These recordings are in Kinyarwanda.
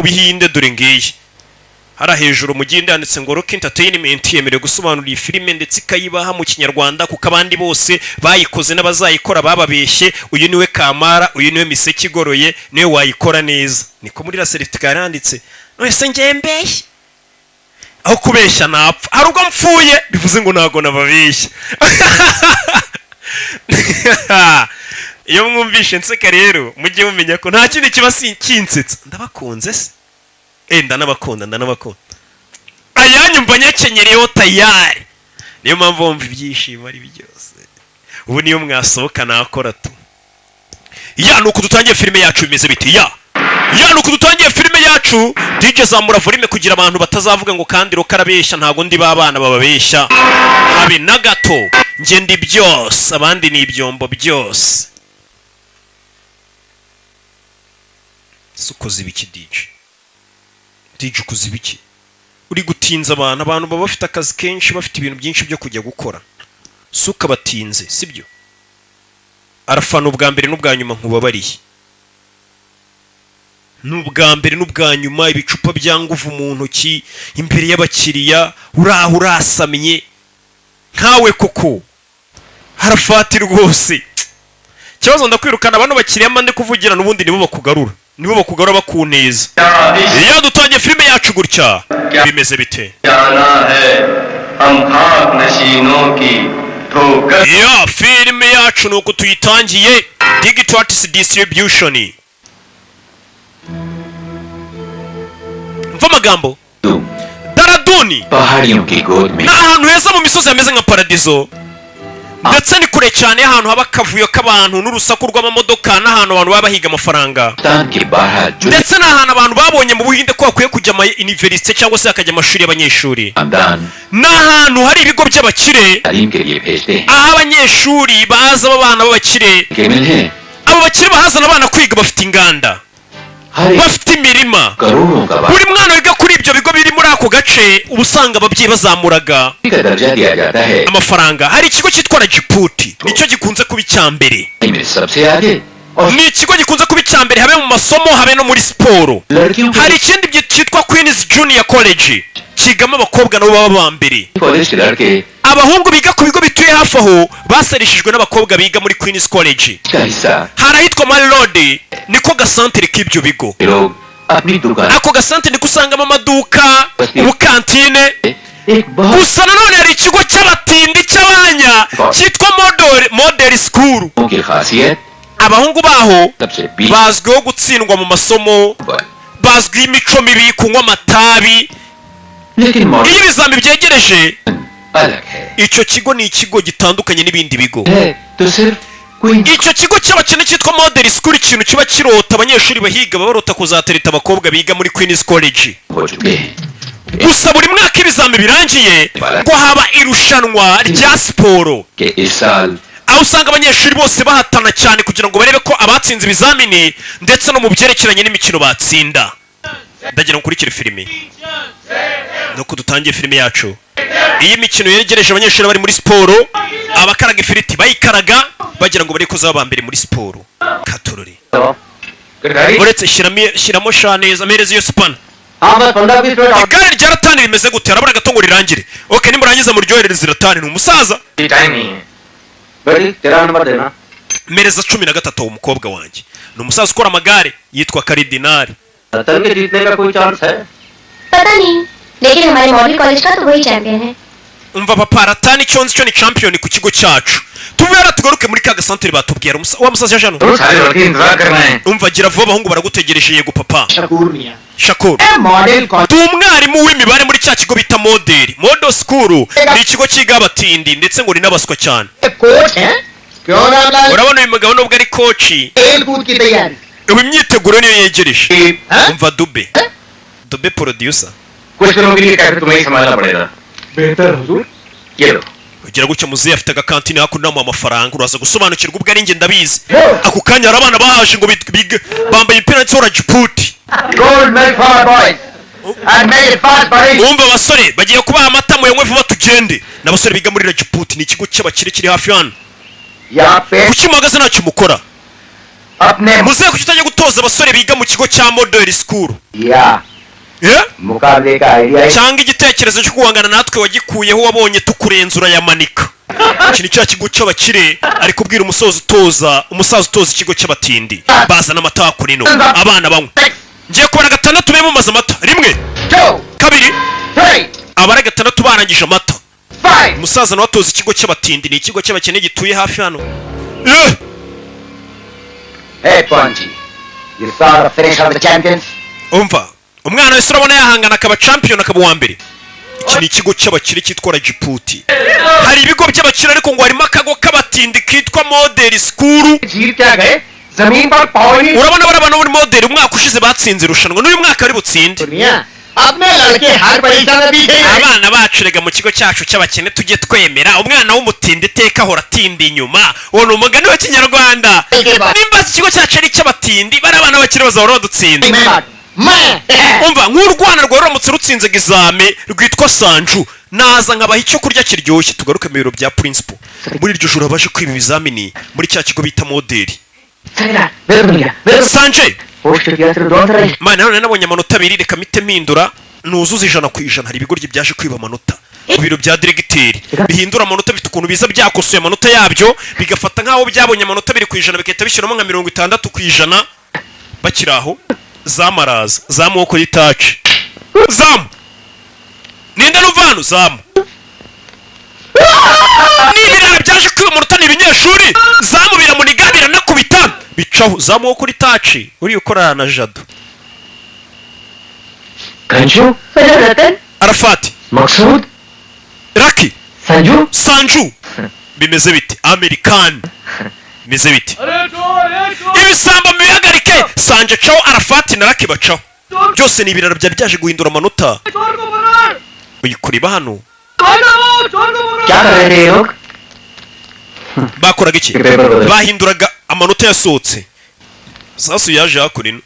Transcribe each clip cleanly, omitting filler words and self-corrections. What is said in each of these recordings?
Bihinde dore ngiye hara hejuru mu gihe ndanditse ngo Rock Entertainment yemerewe gusobanura iyi filime ndetse ikayibaha mu kinyarwanda kuko abandi bose bayikoze n'abazayikora bababeshye. Uyu niwe Kamara, uyu niwe Miseke igoroye, niwe wayikora neza. Niko muri la certificate yanditse. None ngiye mbeshye aho kubeshya napfa, hari ubwo mpfuye bivuze ngo nago nababeshya. Iyo mwumvishe nseka rero mujye mumenya ko nta kindi kiba kinsetsa. Ndabakunze se ndanabakunda ayanyu mba nyakenyereyeho tayari, niyo mpamvu wumva ibyishimo ari byose. Ubu niyo mwasohoka nakora tu nuko dutangiye filime yacu bimeze biti nuko dutangiye filime yacu. DJ zamura volume kugira abantu batazavuga ngo kandi rokarabeshya, ntago ndi babana bababeshya habe na gato. Nge ndi byose, abandi ni ibyombo byose. Sukoze ibiki DJ ukoze ibiki? Uri gutinza abantu baba bafite akazi kenshi, bafite ibintu byinshi byo kujya gukora. Suka batinze sibyo? Arafana ubwa mbere n'ubwa nyuma nkubabariye. N'ubwa mbere n'ubwa nyuma ibicupa bya nguvu mu ntoki imbere y'abakiriya, uraho urasamye nkawe koko harafati rwose. Kibazo ndakwirukana abantu bakiriya mande kuvugira n'ubundi nibo bakugarura bakuneza. Iyo dutangiye filime yacu gutya bimeze bite? Filime yacu nuko tuyitangiye Digital Artist Distribution. Mva amagambo Daraduni ahantu heza mu misozi hameze nka paradizo, ndetse ni kure cyane ahantu haba akavuyo k'abantu n'urusaku rw'amamodoka, n'ahantu abantu baba bahiga amafaranga, ndetse n'ahantu abantu babonye mu Buhinde ko bakwiye kujya ama university cyangwa se hakajya amashuri y'abanyeshuri, n'ahantu hari ibigo by'abakire aho abanyeshuri baza abana b'abakire. Abo bakire bahazana abana kwiga bafite inganda, bafite imirima. Buri mwana wiga kuri ibyo bigo biri muri ako gace uba usanga ababyeyi bazamuraga amafaranga. Hari ikigo cyitwa Rajputi, nicyo gikunze kuba icyambere. Ni ikigo gikunze kuba icyambere habe mu masomo habe no muri siporo. Hari ikindi cyitwa Queen's Junior College kigamo abakobwa nabo baba bambere. Abahungu biga ku bigo bituye hafi aho basereshejwe n'abakobwa biga muri Queen's College. Harahitwa Mall Road, niko gasantere k'ibyo bigo. Ako gasantere niko usangamo amaduka, ubukantine. Gusa nanone hari ikigo cy'abatindi cy'abanya cyitwa Model School. Abahungu baho bazwiho gutsindwa mu masomo, bazwiho imico mibi, kunywa amatabi. Iyo ibizami byegereje, icyo kigo ni ikigo gitandukanye n'ibindi bigo. Icyo kigo cy'abakene cyitwa Model School, ikintu kiba kirota abanyeshuri bahiga barota kuzatereta abakobwa biga muri Queen's College. Gusa buri mwaka ibizami birangiye ngo haba irushanwa rya siporo, aho usanga abanyeshuri bose bahatana cyane kugira ngo barebe ko abatsinze ibizamini ndetse no mu byerekeranye n'imikino batsinda. Ndagira ngo ukurikire filime nuko dutangiye filime yacu. Iyi mikino yegereje abanyeshuri bari muri siporo, abakaraga ifiriti bayikaraga bagira ngo bari kuzaba mbere muri siporo. Katorori uretse shyiramo shaneza amereze iyo spana. Igare ryaratani rimeze gute? Arabura gato ngo rirangire. Okay, nimurangiza mu ryoherereza iratani. Ni umusaza mereza 13 umukobwa wanjye. Ni umusaza ukora amagare yitwa Karidinari. लेकिन हमारे model college का तो वही चैंपियन है. Umva papa Ratani cyonzi cyo ni champion ku kigo cyacu. Tuvera tugaruke muri ka gasantere batubwira wa musaza yajano. Umva gira vuba bahungu baragutegereje yego papa. Shakur. Umwarimu w'imibare muri cya kigo bita Model School. Ni ikigo kiga abatindi ndetse ngo ni nabaswa cyane. Urabona uyu mugabo nubwo ari coach. Ubu imyiteguro niyo yegereje. Umva Dube producer. कुछ दिनों के लिए कैसे तुम्हें ही संभालना पड़ेगा. बेहतर हुजूर. ये लो. Kugira gucyo muziye afite agakantine hakuno mu amafaranga uraza gusobanukirwa ubwo ari nge ndabizi. Ako kanya arabana bahaje ngo bambaye impira y'Ora Rajputi. Gold milk for our boys. And make it fast buddy. Umva basore bagiye kubaha amata mu yanywe vuba tugende. Nabasore biga muri Rajputi ni ikigo cy'abakire kiri hafi hano. Ya pe. Kuki muhagaze ntacyo mukora? अपने muzehe kuki utajya gutoza abasore biga mu kigo cya model school या मुकाबले का idea cyangwa igitekerezo cyo guhangana natwe wagikuyeho wabonye tukurenza urayamanika iki ni cya kigo cy'abakire ari kubwira umusaza utoza ikigo cy'abatindi bazana amata hakurino abana banywa ngiye kubara gatandatu be mumaze amata rimwe kabiri abara gatandatu barangije amata umusaza nawe atoza ikigo cy'abatindi ni ikigo cy'abakene gituye hafi hano Hey Ponji, you saw the finish of the champions? umva umwana wese urabona yahangana akaba champion akaba uwa mbere iki ni ikigo cy'abakire cyitwa Rajiputi hari ibigo by'abakire ariko ngo harimo akago k'abatindi kitwa model school जीत क्या गए जमीन पर पानी urabona barabana muri model umwaka ushize batsinze irushanwa n'uyu mwaka ari butsinde दुनिया अपने लड़के हर परीक्षा में पीछे abana bacu rega mu kigo cyacu cy'abakene tujye twemera umwana w'umutindi iteka ahora atinda inyuma uwo ni umugani wa kinyarwanda nimba iki kigo cyacu ari cy'abatindi bari abana bakire bazahora badutsinda umva nk'urwana rwawe ruramutse rutsinze egizame rwitwa sanju naza nkabaha icyo kurya kiryoshye tugaruke mu biro bya principal muri iryo joro baje kwiba ibizamini muri cya kigo bita modeli sanje mana none nabonye amanota abiri reka mite mpindura nuzuza 100% hari ibigoryi byaje kwiba amanota ku biro bya diregiteri bihindura amanota bifite ukuntu biza byakosoye amanota yabyo bigafata nk'aho byabonye amanota 2% bigahita bishyiramo nka 60% bakiri aho zamaraza zamu kuri touch zamu ninde n'uvano zamu nibirara byaje kwiba amanota n'ibinyeshuri zamu biramuniga biranakubita bicaho zamu kuri touch uri ukorana na Jado Kanchu रतन Arafati मकसूद Raki Sanju Sanju bimeze biti American bimeze biti ibisamba miyagarike Sanje caho Arafati na Raki bacaho byose ni ibiraro byaje guhindura amanota uyikuriba hano क्या कर रहे थे ये लोग bakoraga iki bahinduraga amanota yasohotse sasu yaje hakurino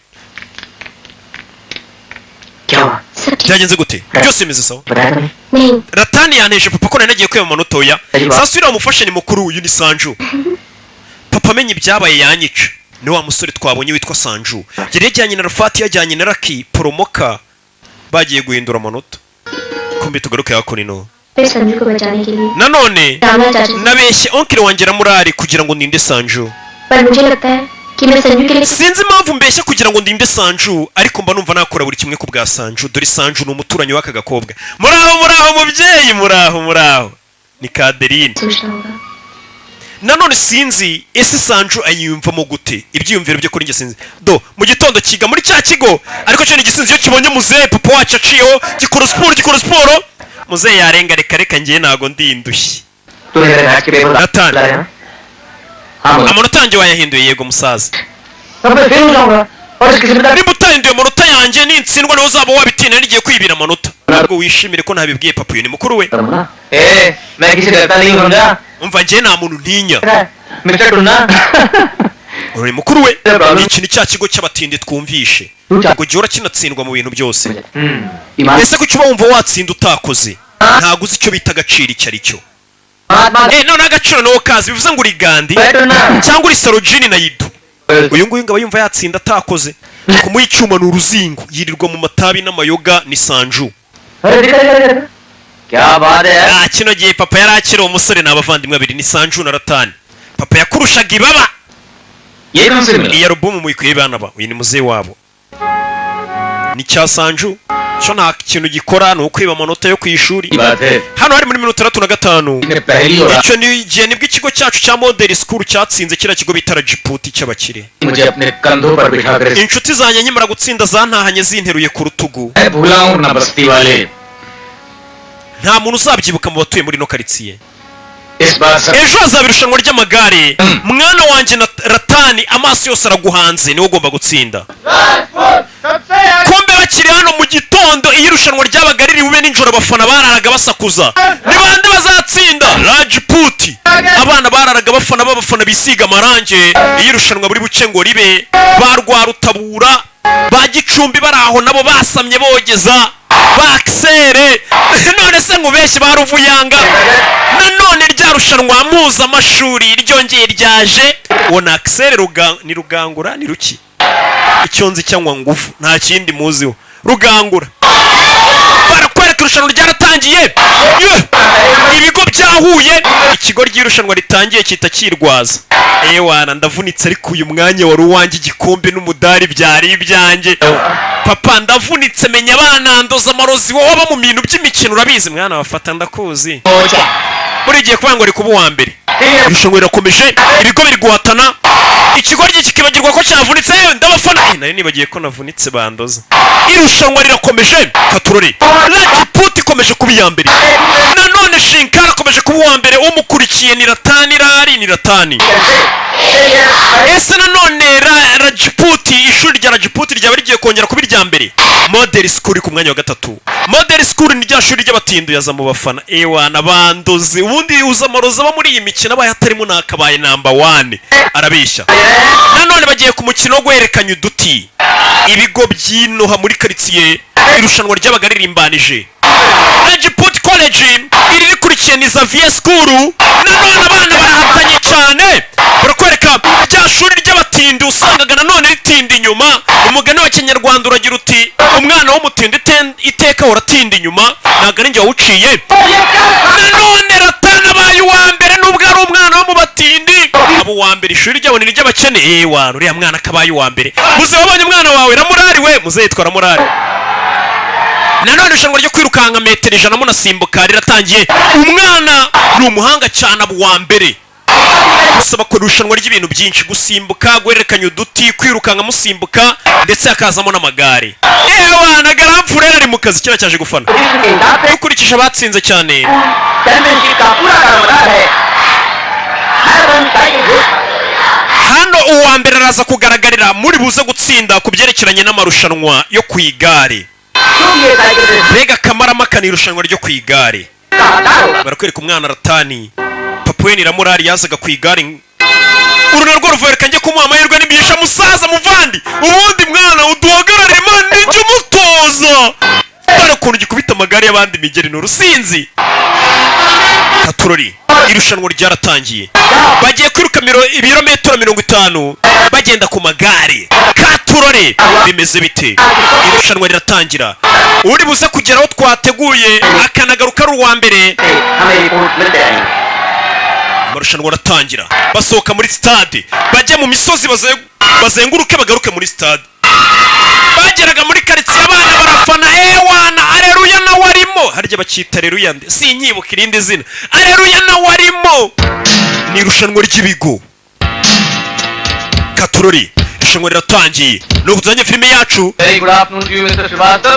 क्या हुआ byagenze gute byose bimeze sawa बताया तो नहीं नहीं Ratani yaneje papa ko nagiye kwiba amanota oya sasu ira umufashe ni mukuru uyu ni Sanju papa amenye ibyabaye yanyica ni wa musore twabonye witwa Sanju yari yajyanye na Rafati yajyanye na Raki Poromoka bagiye guhindura amanota kumbe tugaruke hakurino फिर संजू को बचाने के लिए nanone रामलाल चाचा से- nabeshye onkire wanjye ramurari kugira ngo ndinde Sanju पर मुझे लगता है कि मैं संजू के लिए sinzi impamvu mbeshya kugira ngo ndinde Sanju ariko mba numva nakora buri kimwe ku bwa Sanju dore Sanju ni umuturanyi w'aka gakobwa muraho mubyeyi muraho ni Kaderine सोचना होगा nanone sinzi ese Sanju ayiyumvamo gute ibyiyumviro byo kuri njye sinzi do mu gitondo kiga muri cya kigo ariko cyo ni gisinzi iyo kibonye muzehe papa wacu aciyeho gikora siporo muzehe yarenga reka ngiye nago ndindushye तू मेरे मैच के पेपर रतन। ला रहे हैं हाँ बोल amanota yanjye wayahinduye yego musaza अब मैं फेल हो जाऊंगा और इस किसी nimba utahinduye amanota yanjye nintsindwa nawe uzaba wabitinda nigiye kwibira amanota ntabwo wishimire ko ntabibwiye papa uyu ni mukuru we ना ए मैं किसी डरता नहीं हूँ समझा umva njye nta muntu ntinya mister Tunna uri mukuru we iki ni cya kigo cy'abatindi twumvishe ubwo gihora kinatsindwa mu bintu byose ईमान ese kuki uba wumva watsinda utakoze ntabwo uzi icyo bita agaciro icyo ari cyo none agaciro nawo kazi bivuze ngo uri Gandhi cyangwa uri Sarojini na Yidu uyu nguyu ngaba yumva yatsinda atakoze kumuha icyuma ni uruzingo yirirwa mu matabi n'amayoga ni Sanju क्या बात है kino gihe papa yari akiri umusore n'abavandimwe babiri ni Sanju na Ratani papa yakurushaga ibaba ये कौन से मिला iyi alubumu muyikuye bana ba uyu ni muzehe wabo ni cya Sanju cyo nta kintu gikora ni ukwiba amanota yo ku ishuri बात है hano hari muri 65 ने पहली और icyo ni igihe nibwo ikigo cyacu cya model school cyatsinze kiriya kigo bita Rajiputi cy'abakire मुझे अपने कंधों पर बिठा कर inshuti zanjye nkimara gutsinda zantahanye zinteruye ku rutugu मैं भूला हूँ ना बस्ती वाले nta muntu uzabyibuka mu batuye muri no karitsiye इस बार सब ejo hazaba irushanwa ry'amagare mwana wanjye na Ratani amaso yose araguhanze niwe ugomba gutsinda kombe bakiri hano mu gitondo iyo irushanwa ryabaga riri bube nijoro abafana bararaga basakuza ni bande bazatsinda Rajiputi abana bararaga bafana bisiga amarange iyo irushanwa buri buce ngo ribe barwa Rutabura ba Gicumbi bari aho nabo basamye bogeza bakisere none se nkubeshye baruvuyanga nanone rya rushanwa mpuzamashuri ryongeye ryaje uwo na akisere ni rugangura ni ruki icyonzi cyangwa ngufu nta kindi muziho rugangura barakwereka irushanwa ryaratangiye ibigo byahuye ikigo ry'irushanwa ritangiye kita kirwaza ewana ndavunitse ariko uyu mwanya wari uwanjye igikombe n'umudari byari ibyanjye papa ndavunitse menya banandoza amarozi wowe aba mu bintu by'imikino urabizi mwana wafata ndakuzi buri gihe kuvuga ngo ari kuba uwa mbere irushanwa rirakomeje ibigo biri guhatana ikigo rye kikibagirwa ko cyavunitse ndabafana nari nibagiye ko navunitse bandoza irushanwa rirakomeje katurore Rajput ikomeje kuba iya mbere nanone Shinkar akomeje kuba uwa mbere umukurikiye ni Ratani ese nanone Rajput ishuri rya Rajput ryaba rigiye kongera kuba irya mbere Model School ku mwanya wa gatatu Model School ni rya shuri ry'abatindu yaza mu bafana ewana bandoze ubundi uza amaroza aba muri iyi mikino abaye atarimo nakabaye number 1 arabishya nanone bagiye ku mukino wo guherekanya uduti ibigo by'inoha muri quartier irushanwa ry'abaga ririmbanije Rajput College iri rikurikiye ni Xavier School nanone abana barahatanye cyane barakwereka rya shuri ry'abatindu usangaga nanone ritinda inyuma umugani wa Kinyarwanda uragira uti umwana w'umutindi iteka uratinda inyuma ntago ari njye wawuciye nanone Ratana abaye uwa mbere nubwo ari umwana wo mu batindi abo uwa mbere ishuri ryabo ni ry'abakene wana uriya mwana akabaye uwa mbere muze wabonye umwana wawe Ramurari we muze yitwa Ramurari nanone irushanwa ryo kwirukanka metero 100 munasimbuka riratangiye umwana ni umuhanga cyane abo uwa mbere musaba ko irushanwa ry'ibintu byinshi gusimbuka guhererekanya uduti kwirukanka musimbuka ndetse hakazamo n'amagare wana Garamfurera ari mu kazi kira cyaje gufana ukurikije abatsinze cyane hano uwa mbere araza kugaragarira muri buze gutsinda ku byerekeranye n'amarushanwa yo ku igare mbega Kamarampaka ni irushanwa ryo ku igare barakwereka umwana Ratani papa we ni Ramurari yazaga ku igare uru narwo ruvereka njye kumuha amahirwe n'imigisha musaza muvandi ubundi mwana uduhagarare Imana nijye umutoza dore ukuntu gikubita amagare y'abandi migeri n'urusinzi katurori irushanwa ryaratangiye bagiye kwiruka ibirometero 50 bagenda ku magare katurore bimeze bite irushanwa riratangira uri buze kugeraho twateguye akanagaruka ari uwa mbere amarushanwa aratangira basohoka muri stade bajye mu misozi bazenguruke bagaruke muri stade bageraga muri quartier abana barafana ewana aleluya na warimo harya bakita aleluya si nyibuka irindi zina aleluya na warimo ni irushanwa ry'ibigo katurori irushanwa riratangiye no kuzanye filime yacu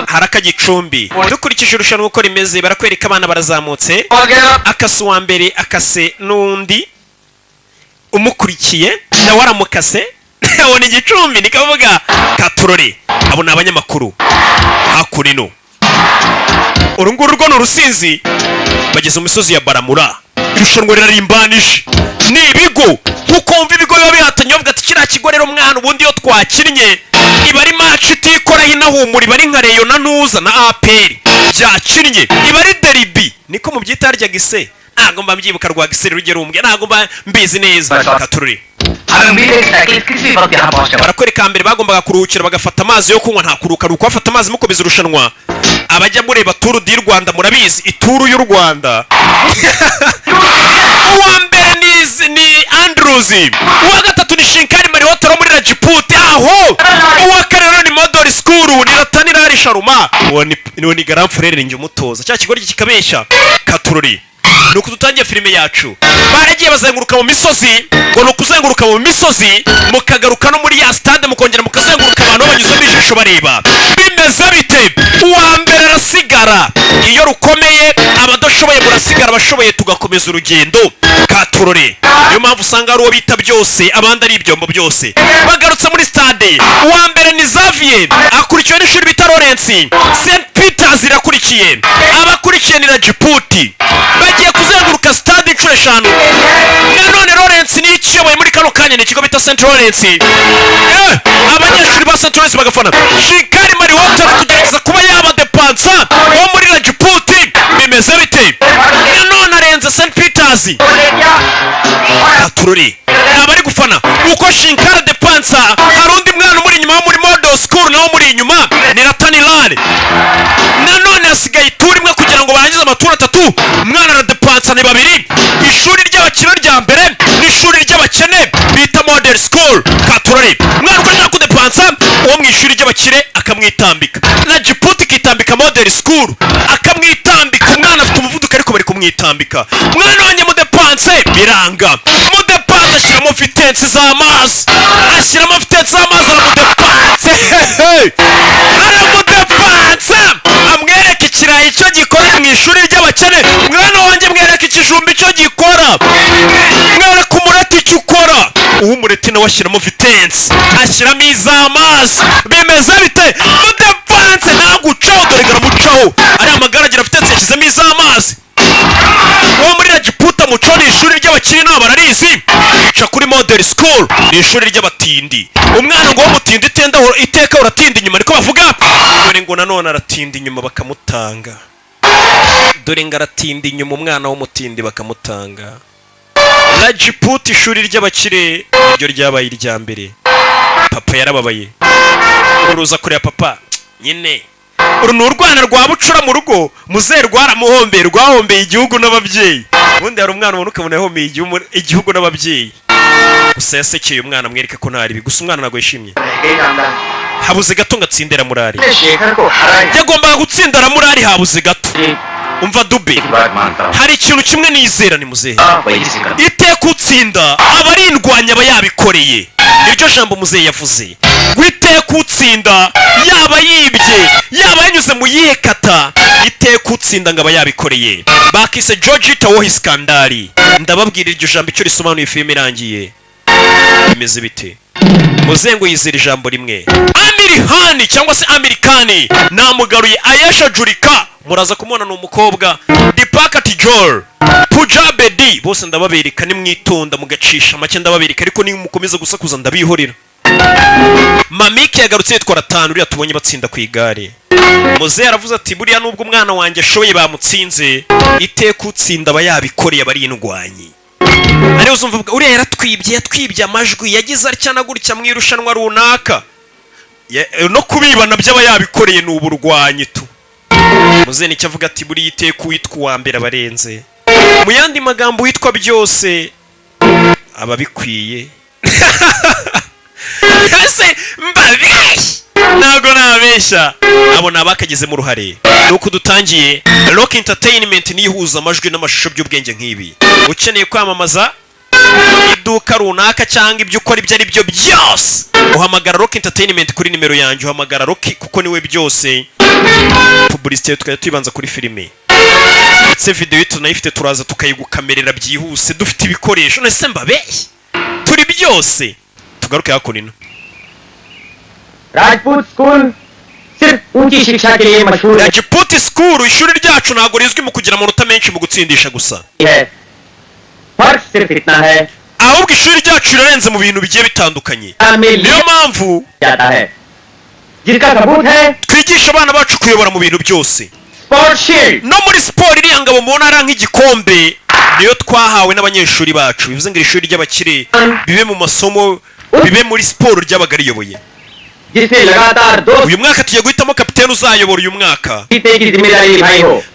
haraka Gicumbi dukurikije irushanwa uko rimeze barakwereka abana barazamutse akase uwa mbere akase n'undi umukurikiye nawe aramukase abona Igicumbi nikavuga katurore abo ni abanyamakuru hakurino urunguru rwo n'urusinzi bageze mu misozi ya Baramura irushanwa rirarimbanije ni ibigo kuko umva ibigo biba bihatanye bavuga ati kiriya kigo rero mwana ubundi iyo twakinnye iba ari match itikoraho inahumura iba ari nka Reyo na Nuza na APR byakinnye iba ari derby niko mu byita harya gise ntago mba mbyibuka rwa gisere rugero umbwe ntago mba mbizi neza katurore barakwereka mbere bagombaga kuruhukira bagafata amazi yo kunywa nta kuruka ruko bafata amazi mukomeza irushanwa abajya mureba turu di Rwanda murabizi ituru y'u Rwanda uwa mbere ni Andrews uwa gatatu ni Shinkari Mariwataro muri Rajput aho uwa kane ni Model School ni Ratani Rari Sharuma ni Garamfurere njye umutoza cya kigo kikabeshya katurori nuko dutangiye filime yacu baragiye bazenguruka mu misozi ngo nukuzenguruka mu misozi mukagaruka no muri ya stade mukongera mukazenguruka abantu banyuze bijisho bareba bimeze bite uwa mbere arasigara iyo rukomeye abadashoboye murasigara abashoboye tugakomeza urugendo katurore niyo mpamvu usanga ari uwo bita byose abandi ari ibyombo byose bagarutse muri stade uwa mbere ni Xavier akurikiwe n'ishuri bita Lawrence St Peters irakurikiye abakurikiye ni Rajput bagiye kuzenguruka stade inshuro 5 nanone Lawrence ni ikiyoboye muri kano kanya ni ikigo bita St Lawrence abanyeshuri ba St Lawrence bagafana Shinkari Mariwataro kugerageza kuba yaba depansa katururi nabari gufana uko Shinkara de Pansa hari undi mwana muri inyuma wo muri Model School nawo muri inyuma ni Ratanilal nanone hasigaye ituri imwe kugira ngo barangize amaturo 3 umwana na de Pansa ni babiri ishuri ry'abakire rya mbere n'ishuri ry'abakene bita Model School katururi umwana uko ashaka de Pansa uwo mu ishuri ry'abakire akamwitambika na Djibouti kitambika Model School akamwitambika umwana afite umuvuduko ariko bari kumwitambika umwana wanjye mu de Pansa biranga mu de Pansa ashyiramo vitensi z'amazi ashyiramo vitensi z'amazi aramudepansa amwereka ikirayi icyo gikora mu ishuri ry'abakene umwana wanjye mwereka ikijumba icyo gikora mwereka umureti icyo ukora uwo umureti nawe ashyiramo vitensi ashyiramo iz'amazi bimeze bite mudepanse ntagucaho dore garamucaho ari amagaragira vitensi yashyizemo iz'amazi uwo muri Djibouti muco ni ishuri ry'abakiri nabo bararizi ica kuri Model School ni ishuri ry'abatindi umwana ngo w'umutindi iteka uratinda inyuma niko bavuga dore ngo nanone aratinda inyuma bakamutanga dore ngo aratinda inyuma umwana w'umutindi bakamutanga na Djibouti ishuri ry'abakire iryo ryabaye irya mbere papa yarababaye uruza kureba papa nyine uru ni urwana rwa bucura mu rugo muzehe rwaramuhombeye rwahombeye igihugu n'ababyeyi ubundi hari umwana ubona ukabona yahombeye igihugu n'ababyeyi gusa yasekeye umwana amwereka ko ntari gusa umwana ntabwo yishimye habuze gato ngatsindira murari yagombaga gutsindira murari habuze gato umva dube hari ikintu kimwe nizera ni muzehe iteka utsinda abarindwanya aba yabikoreye iryo jambo muzehe yavuze witeka utsinda yaba yibye yaba yanyuze mu yihe kata iteka utsinda ngo aba yabikoreye bakise George Tawo Iskandari ndababwira iryo jambo icyo risobanuye filime irangiye bimeze bite muzehe ngo yizera ijambo rimwe Amirihani cyangwa se Amerikani namugaruye Ayesha Jurika muraza kumubona ni umukobwa Deepaka Tijol Pujabedi bose ndababereka nimwitonda mugacisha make ndababereka ariko ni mukomeza gusakuza ndabihorera Mamiki yagarutse yitwara 5 uriya tubonye batsinda ku igare muzehe aravuze ati buriya nubwo umwana wanjye ashoboye bamutsinze iteka utsinda aba yabikoreye abarindwanyi ari uzumva uriya yatwibye amajwi yagize atya na gutya mu irushanwa runaka no kubibana by'aba yabikoreye ni uburwanyi tu muzehe nicyo avuga ati buriya iteka witwa uwa mbere abarenze mu yandi magambo witwa byose aba bikwiye kase mbabeshya ntago nabeshya abo nabakageze mu ruhare nuko dutangiye Rock Entertainment nihuza amajwi n'amashusho by'ubwenge nk'ibi ukeneye kwamamaza iduka runaka cyangwa ibyo ukora ibyo ari byo byose uhamagara Rock Entertainment kuri nimero yanjye uhamagara Rock kuko niwe byose publicité tukajya tuyibanza kuri filime ndetse video tunayifite turaza tukayigukamerera byihuse dufite ibikoresho nese mbabeshya turi byose tugaruke hakunino Rajput School सिर्फ ऊंची शिक्षा के लिए मशहूर है। Djibouti School ishuri ryacu ntabwo rizwi mu kugira amanota menshi mu gutsindisha gusa. फर्क सिर्फ इतना है ahubwo ishuri ryacu rirarenze mu bintu bigiye bitandukanye. Niyo mpamvu जिसका सबूत है twigisha abana bacu kuyobora mu bintu byose. Sport Shield no muri sport iriya ngabo mubona ari nk'igikombe niyo twahawe n'abanyeshuri bacu bivuze ngo ishuri ry'abakire bibe mu masomo bibe muri sport ry'abagariyoboye. uyu mwaka tugiye guhitamo kapiteni uzayobora uyu mwaka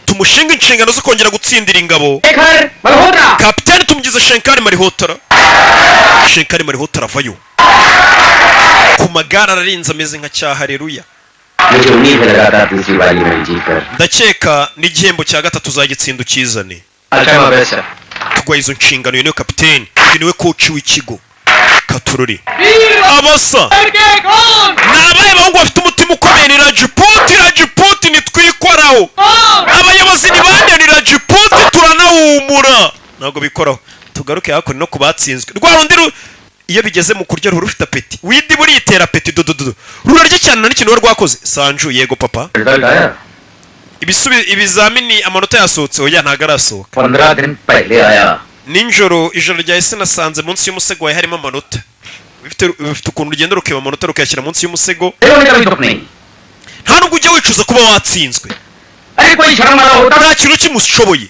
tumushinga inshingano zo kongera gutsindira ingabo. kapiteni tumugize Shenkari Malhotra. Shenkari Malhotra avayo ku magare ararinze ameze nka cya Haleluya. ndakeka n'igihembo cya gatatu uzagitsinda ukizane. tugwa izo nshingano niyo kapiteni niwe coach w'ikigo Katururi. abasa nabaye bahungu bafite umutima ukomeye ni Djibouti nitwikoraho. abayobozi ni bande ni Djibouti turanahumura ntabwo bikoraho. tugaruke hakuno no kubatsinzwe rwa rundi iyo bigeze mu kurya rufite apeti widi buritera apeti dododo rurarya cyane na n'ikintu rwakoze. Sanju yego papa ibizamini amanota yasohotse oya ntago arasohoka. 15 दिन पहले आया ninjoro ijoro rya ese nasanze munsi y'umusego wawe harimo amanota. bifite ukuntu ugenda rukeba amanota rukayashyira munsi y'umusego. nta nubwo ujya wicuza kuba watsinzwe. nta kintu kimushoboye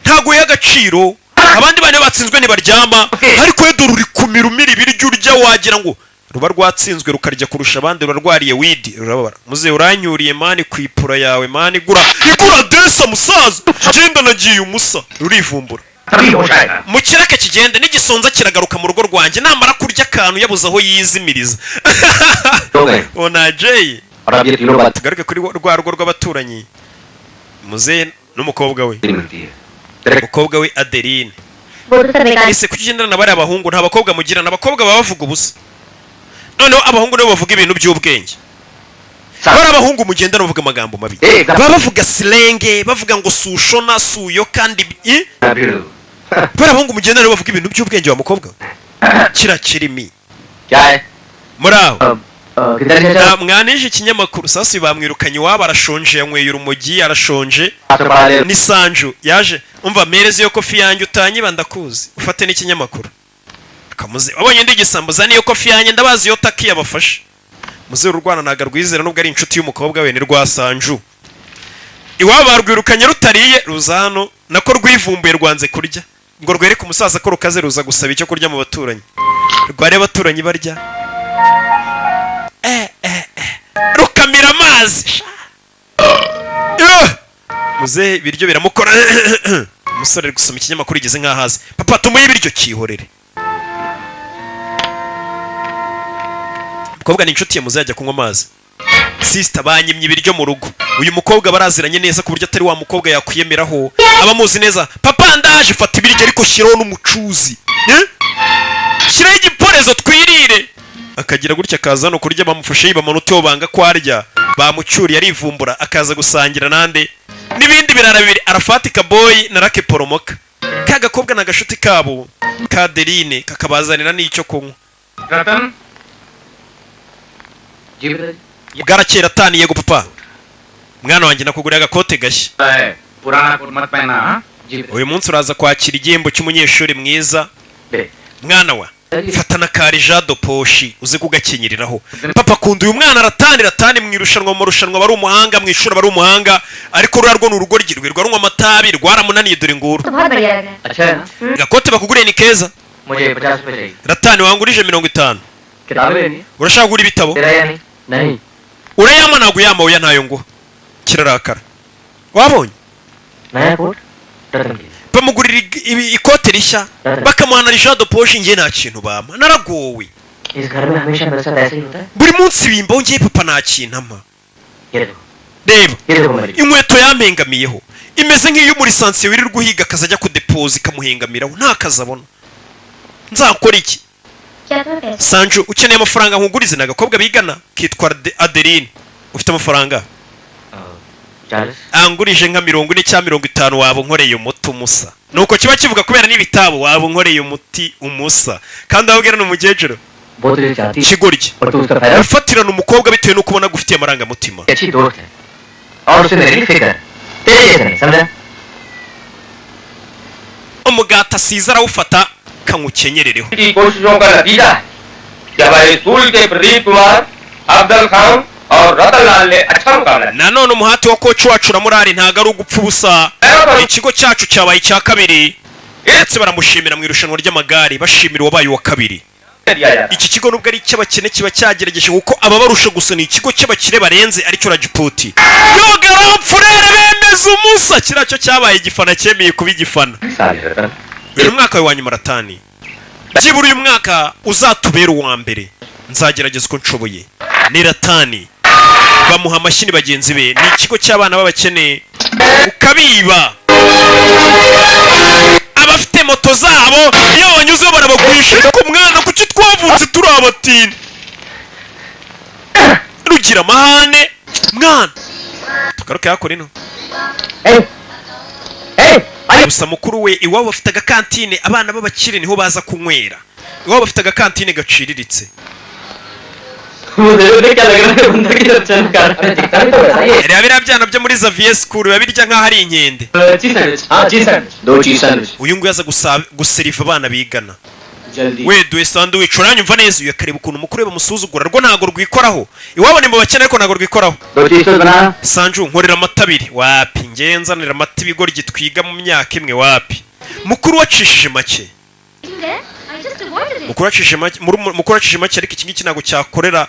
ntago uha agaciro abandi bane batsinzwe ntibaryama ariko we dore uri kumirumira ibiryo urya wagira ngo ruba rwatsinzwe rukarya kurusha abandi rurarwariye widi rurababara muze uranyuriye mani kwipura yawe mani igura desa musaza genda nagiye umusa rurivumbura mu kiraka kigenda n'igisonza kiragaruka mu rugo rwanjye namara kurya akantu yabuze aho yizimiriza ona jay tugaruke kuri rwa rugo rw'abaturanyi muze n'umukobwa we umukobwa we Adeline ese kuki ugendana na bari abahungu nta bakobwa mugira n'abakobwa baba bavuga ubusa noneho abahungu nabo bavuga ibintu by'ubwenge bari abahungu mugendana bavuga amagambo mabi baba bavuga silenge bavuga ngo sushona suyo kandi bari abahungu mugendana bavuga ibintu by'ubwenge wa mukobwa kirakirimi muri aho mwanije ikinyamakuru sasa bamwirukanye iwabo arashonje yanyweye urumogi arashonje ni Sanju yaje umva mereze yo kofi yanjye utanyiba ndakuzi ufate n'ikinyamakuru kamuze wabonye ndi gisambo zani yo kofi yanjye ndabazi yo taki yabafashe muze urwana naga rwizera nubwo ari inshuti y'umukobwa we ni rwa Sanju iwabo barwirukanye rutariye ruzano nako rwivumbuye rwanze kurya ngo rwereke umusaza ko rukaze ruza gusaba icyo kurya mu baturanyi rware abaturanyi barya rukamira amazi muze ibiryo biramukora umusore ari gusoma ikinyamakuru igeze nk'ahazi papa tumuye ibiryo kihorere umukobwa ni inshuti ye muze yajya kunywa amazi sister banyimye ibiryo mu rugo uyu mukobwa baraziranye neza ku buryo atari wa mukobwa yakwiyemeraho abamuzi neza papa ndaje fata ibiryo ariko shyiraho n'umucuzi shyiraho igiporezo twirire akagira gutya akaza no kurya bamufashe yiba amanota yo banga kwarya bamucyuriye arivumbura akaza gusangira nande n'ibindi birara bibiri arafatika boy na Rake Poromoka kagakobwa na gashuti kabo ka Adeline kakabazanira n'icyo kunywa Ratan bwarakera tani yego papa mwana wanjye nakuguriye agakote gashya purana coat mat pehna uyu munsi uraza kwakira igihembo cy'umunyeshuri mwiza mwana wa fatana karijado poshi uze kugakenyereraho papa kunda uyu mwana aratani mu irushanwa mu rushanwa bari umuhanga mu ishuri bari umuhanga ariko rurarwo n'urugo rwirwa runywa amatabi rwaramunaniye dore nguru gakote bakuguriye ni keza मुझे 50 रुपए चाहिए ratani wangurije 50 किताबें नहीं urashaka gura ibitabo तेरा या नहीं नहीं urayama nago yama oya ntayo ngo kirarakara wabonye नया कोट रतन की bamugurira ikote rishya bakamuhana rijado poshi ngiye nta kintu bama naragowe इस घर में हमेशा मेरे साथ ऐसे ही होता है buri munsi bimba ngiye papa nta kintu ama ये देखो reba ये देखो मेरी inkweto yampengamiyeho imeze nk'iyo muri sansiye wirirwa uhiga akazajya kudepoza ikamuhengamiraho nta kazi abona nzakora iki Sanju ukeneye amafaranga nkugurize n'agakobwa bigana kitwa Adeline ufite amafaranga angurije nka 40 cyangwa 50 wabo nkoreye umuti umusa nuko kiba kivuga kubera n'ibitabo wabo nkoreye umuti umusa kandi ababwira n'umugejero kigorye ufatirana umukobwa bitewe no kubona gufitiye amaranga mutima umugata siza arawufata kangukenyerereho nanone umuhati wa koci wacu uramurari ntago ari ugupfa ubusa ikigo cyacu cyabaye icya kabiri ndetse baramushimira mu irushanwa ry'amagare bashimira uwabaye uwa kabiri iki kigo nubwo ari icy'abakene kiba cyagerageje kuko ababarusha gusa ni ikigo cy'abakire barenze aricyo Rajiputi yogara pfurere bemeza umusa kiracyo cyabaye igifana cyemeye kuba igifana uyu mwaka wa nyuma ratani byibura uyu mwaka uzatubera uwa mbere nzagerageza uko nshoboye ni ratani bamuha amashyi bagenzi be ni ikigo cy'abana b'abakene ukabiba abafite moto zabo iyo banyuzeho barabagurisha ariko mwana kuki twavutse turi abatini rugira amahane mwana tugaruke yakora ino gusa mukuru we iwabo bafite agakantine abana b'abakire niho baza kunywera iwabo bafite agakantine gaciriritse biriya byana byo muri Xavier School biba birya nk'aho ari inkende uyu nguyu aza guseriva abana bigana we duhe sandwich uranyumva neza uyu akareba ukuntu umukuru we bamusuzugura rwo ntago rwikoraho iwabo ni mu bakene ariko ntago rwikoraho Sanju nkorera amata abiri wapi ngenza nira amata ibigoryi twiga mu myaka imwe wapi mukuru wacishije make There, I just avoided him. mukuru wacishije make ariko iki ngiki ntabwo cyakorera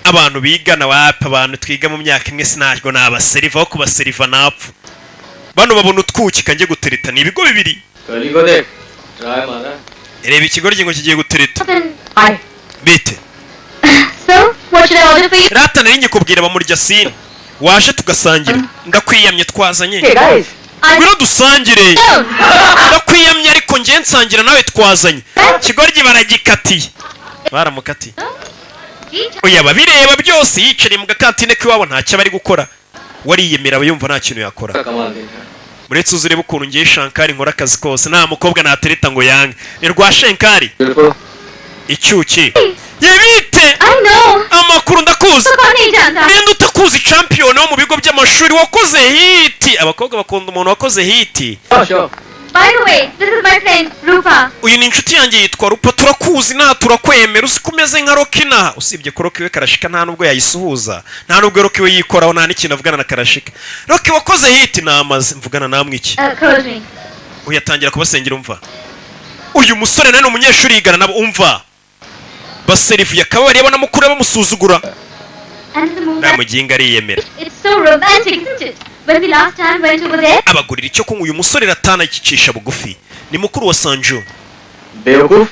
abantu bigana wapa abantu twiga mu myaka imwe sinaryo ni abaseriva aho kubaseriva napfa bano babona utwuki kanjye gutereta ni ibigo bibiri गली को देख ट्राई मारा reba ikigoryi ngo kigiye gutereta Then, Hi. bite so, what should I order for you? rata nari nyikubwira bamurya sine waje tugasangira ndakwiyamye twazanye Hey guys. ngwino dusangire No. ndakwiyamye ariko ngiye nsangira nawe twazanye ikigoryi baragikatiye baramukatiye oya babireba byose yicariye mu gakantine k'iwabo ntacyo bari gukora wariyemera yumva nta kintu yakora कमाल देखा muretse uzurebe ukuntu ngiye shankari nkora akazi kose nta mukobwa natereta ngo yange ni rwa shankari बिल्कुल icyuki yebite I know. amakuru ndakuzi तो कौन नहीं जानता? ninde utakuzi champion wo mu bigo by'amashuri wakoze hiti abakobwa bakunda umuntu wakoze hiti show By the way, this is my friend, Rupa. uyu ni inshuti yanjye yitwa rupa turakuzi nta turakwemera uzi ko umeze nka rokina usibye ko roki we karashika nta nubwo yayisuhuza nta nubwo roki we yikoraho nta n'ikintu avugana na karashika roki wakoze hiti namaze mvugana namwe iki Close me. uyu atangira kubasengera umva uyu musore nawe ni umunyeshuri yigana nabo umva baserivuye akaba bareba na mukuru bamusuzugura And the movie. nta muginga ariyemera It's so romantic, isn't it? When we last time went over there. abagurira icyo kunywa uyu musore ratana ikicisha bugufi ni mukuru wa sanju बेवकूफ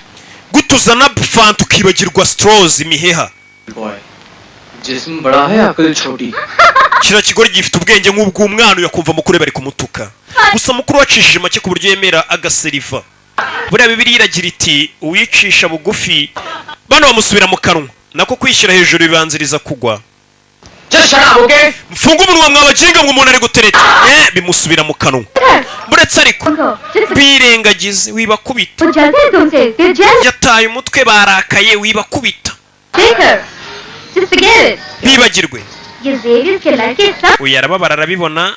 gutuzana fanta ukibagirwa straws imiheha boy जिस्म बड़ा है अकल छोटी kiriya kigori gifite ubwenge nk'ubw'umwana uyakumva mukuru we bari kumutuka gusa mukuru wacishije make ku buryo yemera agaseriva buriya bibiri iragira iti uwicisha bugufi bano bamusubira mu kanwa nako kwishyira hejuru bibanziriza kugwa Just shut up, okay? mfunga umunwa mwabaginga ngo umuntu ari gutereta bimusubira mu kanwa buretse ariko Uncle, just birengagize wibakubita वो जलते हैं तुमसे. They're jealous. yataye umutwe barakaye wibakubita Take her. Just forget it. bibagirwe ये Xavier के लड़के सब uyu arababara arabibona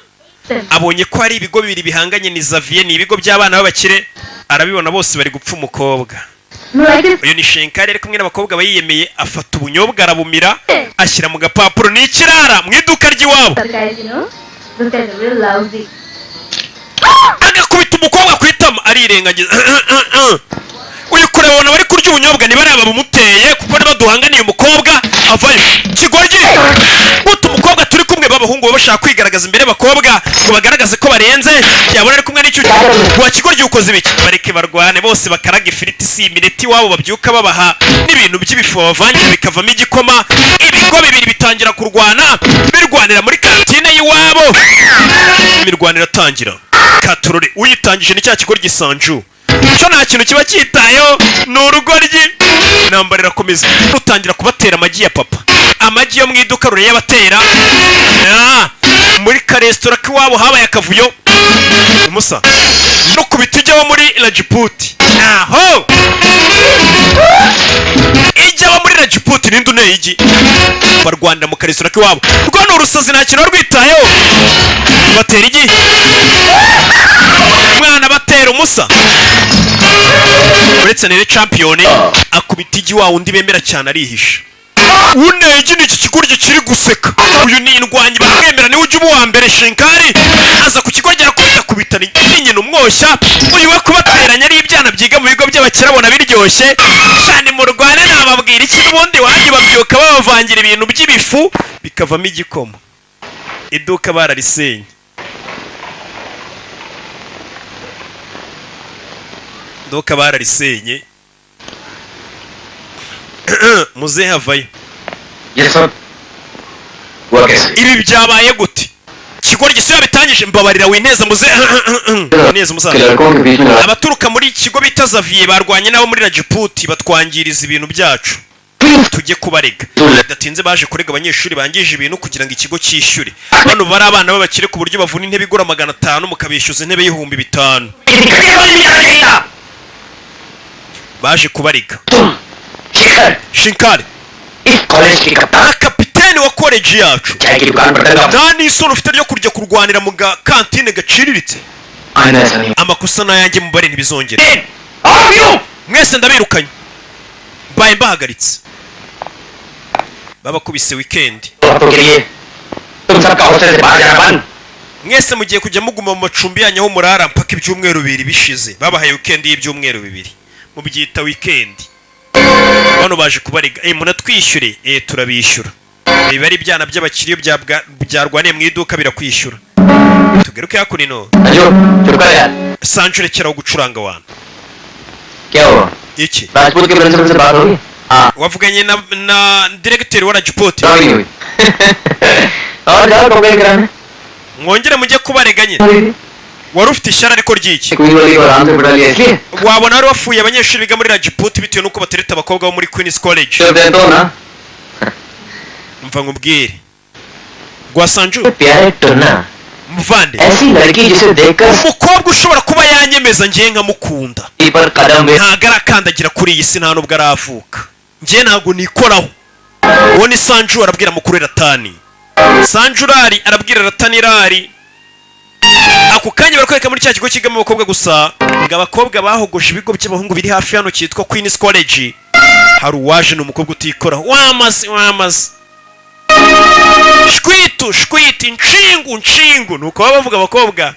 abonye ko hari ibigo bibiri bihanganye ni Xavier ni ibigo by'abana b'abakire arabibona bose bari gupfa umukobwa लड़के uyu ni shenkari ari kumwe n'abakobwa bayiyemeye afata ubunyobwa arabumira ashyira mu gapapuro ni ikirara mu iduka ry'iwabo guys, you know, those guys are real lousy. agakubita umukobwa ku itama arirengagiza uyu kureba abona bari kurya ubunyobwa nibareba bumuteye kuko niba duhanganiye umukobwa avayo kigoryi guta umukobwa turi kumwe b'abahungu baba bashaka kwigaragaza imbere y'abakobwa ngo bagaragaze ko barenze yabona ari kumwe n'icyuki wa kigoryi ukoze ibiki bareke barwane bose bakaraga ifiriti si imineti iwabo babyuka babaha n'ibintu by'ibifu bavangira bikavamo igikoma ibigo bibiri bitangira kurwana birwanira muri kantine y'iwabo imirwano iratangira katurore uyitangije ni cya kigoryi sanju cyo nta kintu kiba cyitayeho ni urugoryi intambara irakomeza rutangira kubatera amagi ya papa amagi yo mu iduka rure y'abatera muri karesitora k'iwabo habaye akavuyo umusa no ku biti ijyaho muri rajiputi aho ijyaho muri rajiputi ninde uneye igi barwanira mu karesitora k'iwabo rwo ni urusazi nta kintu rwitayeho batera igi umwana batera umusa uretse nere champion akubita igi wa undi bemera cyane arihisha uneye igi n'iki kigoryi kiri guseka uyu ni indwanyi baramwemera niwe ujya uba uwa mbere shenkari aza ku kigoryi arakubita n'inyina umwoshya uyu we kubateranya ari ibyana byiga mu bigo by'abakire abona biryoshye cyane mu rwanda nababwira iki n'ubundi wanjye babyuka babavangira ibintu by'ibifu bikavamo igikoma iduka bararisenye iduka bararisenye muzehe avayo ये सब हुआ कैसे? ibi byabaye gute kigoryi se yabitangije mbabarira wineza muzehe neza कि umusaza लड़कों के बीच में abaturuka muri iki kigo bita Xavier barwanye nabo muri Rajiputi batwangiriza ibintu byacu tujye kubarega datinze baje kurega abanyeshuri bangije ibintu kugira ngo ikigo cyishyure bano bari abana b'abakire ku buryo bavuna intebe igura 500 mukabishyuza intebe y'ibihumbi 5 baje kubarega Shekhar shinkari इस कॉलेज के कप्तान kapiteni wa college yacu चाय की दुकान पर लगा nta n'isoni ufite ryo kurya kurwanira mu kantine gaciriritse आना ऐसा नहीं amakosa n'ayanjye mubare ntibizongera All of you! mwese ndabirukanye mbaye mbahagaritse babakubise weekend तो हफ्तों के लिए तुम सबका हॉस्टल से बाहर जाना बंद mwese mugiye kujya muguma mu macumbi yanyu aho murara mpaka ibyumweru bibiri bishize. Babahaye weekend y'ibyumweru bibiri, mubyita weekend. Bano baje kubarega, munatwishyure. Turabishyura. Biba ari ibyana by'abakiriyo byarwaniye mu iduka birakwishyura. Tugeruke hakunino. Ajo, चुप कर यार. Sancho rekeraho gucuranga wana. क्या हुआ? Iki? राजपूत के प्रिंसिपल से बात होगी? हाँ. Wavuganye na directeur wa Rajput. नहीं हुई. और जाओ कंप्लेंट कराने. Mwongere mujye kubarega nyine. Wari ufite ishyara ariko ryiki? कोई वाली को आराम से बिठा लिया इसलिए. Wabona wari wafuye abanyeshuri biga muri Rajput bitewe nuko batereta abakobwa bo muri Queen's College. चुप दे तो ना. Mva ngubwire. Gwa Sanju. प्यारे टुन्ना. Mvande. ऐसी लड़की जिसे देखकर umukobwa ushobora kuba yanyemeza ngiye nkamukunda. पर कदम में Ntago arakandagira kuri iyi si nta nubwo aravuka. Ngiye ntago nikoraho. Uwo ni Sanju arabwira mukuru Ratani. Sanju rari arabwira Ratani rari. Ako kanya barakwereka muri cya kigo kigamo abakobwa gusa ngo abakobwa bahogoshe ibigo by'abahungu biri hafi hano cyitwa Queen's College. Hari uwaje n'umukobwa utikoraho. Wamaze. Shkwiti nshingu nuko baba bavuga abakobwa.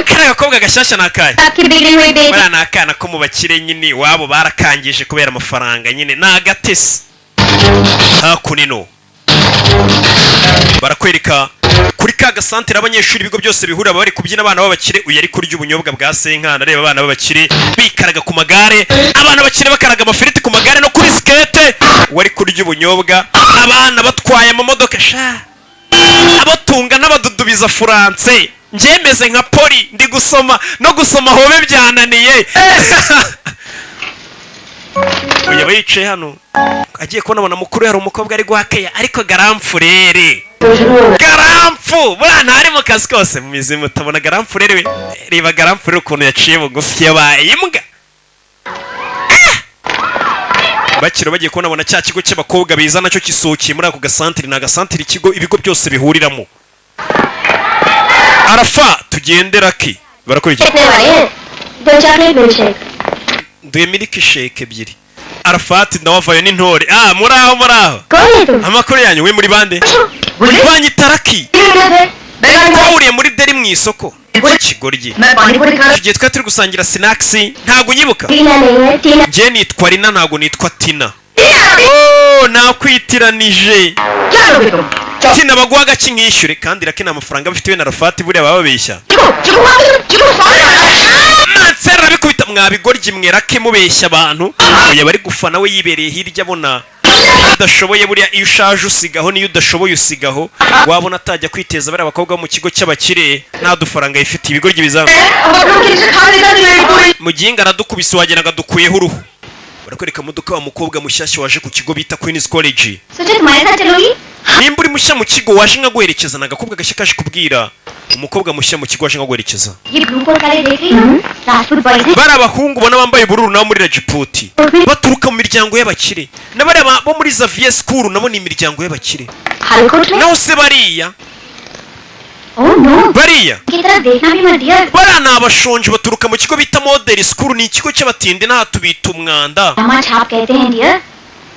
Kare abakobwa gashyashya nakaye. आपकी बिगड़ी हुई बेटी Bana nakana ko mu bakire nyine wabo barakangije kubera amafaranga nyine nagatese. Hakunino. Barakwereka kuri ka gasantere abanyeshuri ibigo byose bihurira bari kubyina abana b'abakire uyu ari kurya ubunyobwa bwa senkana reba abana b'abakire bikaraga ku magare abana bakire bakaraga amafiriti ku magare no kuri skate wari kurya ubunyobwa abana batwaye amamodoka sha abatunga n'abadudubiza France njemeze nka poli ndi gusoma no gusoma hobe byananiye. Uyu bayicaye hano agiye kubona abana mukuru hari umukobwa ari guhakeya ariko garamfurere garamfu bwana hari mu kazi kose mu mizimu utabona garamfurere we reba garamfurere ukuntu yaciye bugufi yabaye imbwa. Bakiro bagiye kubona abona cya kigo cy'abakobwa biza nacyo kisohokiye muri ako gasantere na gasantere ikigo ibigo byose bihuriramo. Arafa tugendera ki barakurikira कितने वाले हैं दो chocolate milkshake duye miliki shake ebyiri. Arafati ndawavayo n'intore. Muraho कौन है तुम amakuru yanyu we muri bande banyitaraki twahuriye muri deri mu isoko ikigoryi मैं पानीपुरी खा tugiye twari turi gusangira snacks ntago nyibuka टीना नहीं है टीना ngiye nitwa Rina ntago nitwa Tina. Nakwitiranije क्या लोगे तुम Tina bagwa gaki nkishyure kandi rakina amafaranga bafite we na Arafati buriya bababeshya Mansera bikubita mwabigoryi mwerake mubeshya abantu oya bari gufana we yibereye hirya abona udashoboye buriya iyo ushaje usigaho niyo udashoboye usigaho wabona atajya kwiteza bari abakobwa mu kigo cy'abakire nta dufaranga yifitiye ibigoryi bizamu mu gihe ingana dukubise wageraga dukuyeho uruhu barakwereka muduka wa mukobwa mushyashya waje ku kigo bita Queen's College. सोचे तुम्हारे साथ चलोगी Nimba uri mushya mu kigo waje nka guherekeza na gakobwa gashya kaje kubwira umukobwa mushya mu kigo waje nka guherekeza. ये ग्रुप और काले देख रही हो राजपूत बॉयज हैं Bari abahungu bona bambaye ubururu nabo muri Rajput baturuka mu miryango y'abakire n'abari bo muri Xavier School nabo ni imiryango y'abakire हलकोट में naho se bariya oh no bariya की तरफ देखना भी मत dear bariya ni abashonje baturuka mu kigo bita Model School ni ikigo cy'abatindi n'aha tubita umwanda पैजामा छाप कहते हैं डियर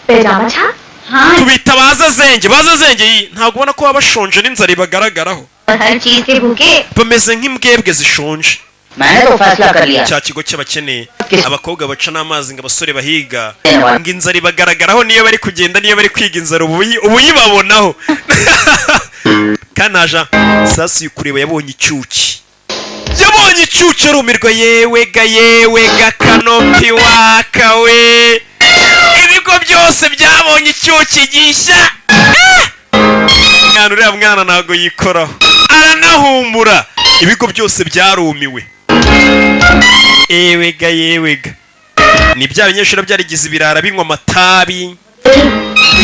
पैजामा छाप हाँ tubita bazazenge iyi ntabwo ubona ko baba bashonje n'inzara ibagaragaraho और हर चीज के भूखे bameze nk'imbwebwe zishonje. मैंने तो फैसला कर लिया Cya kigo cy'abakene abakobwa baca n'amazi ngo abasore bahiga ngo inzara ibagaragaraho niyo bari kugenda niyo bari kwiga inzara ubu yibabonaho kanaja sasi kureba yabonye icyuki arumirwa yewe ga kanopi wakawe ibigo byose byabonye icyuki gishya mwana uriya mwana ntago yikoraho aranahumura ibigo byose byarumiwe. Ewega ni bya banyeshuri byarigize ibirara binywa amatabi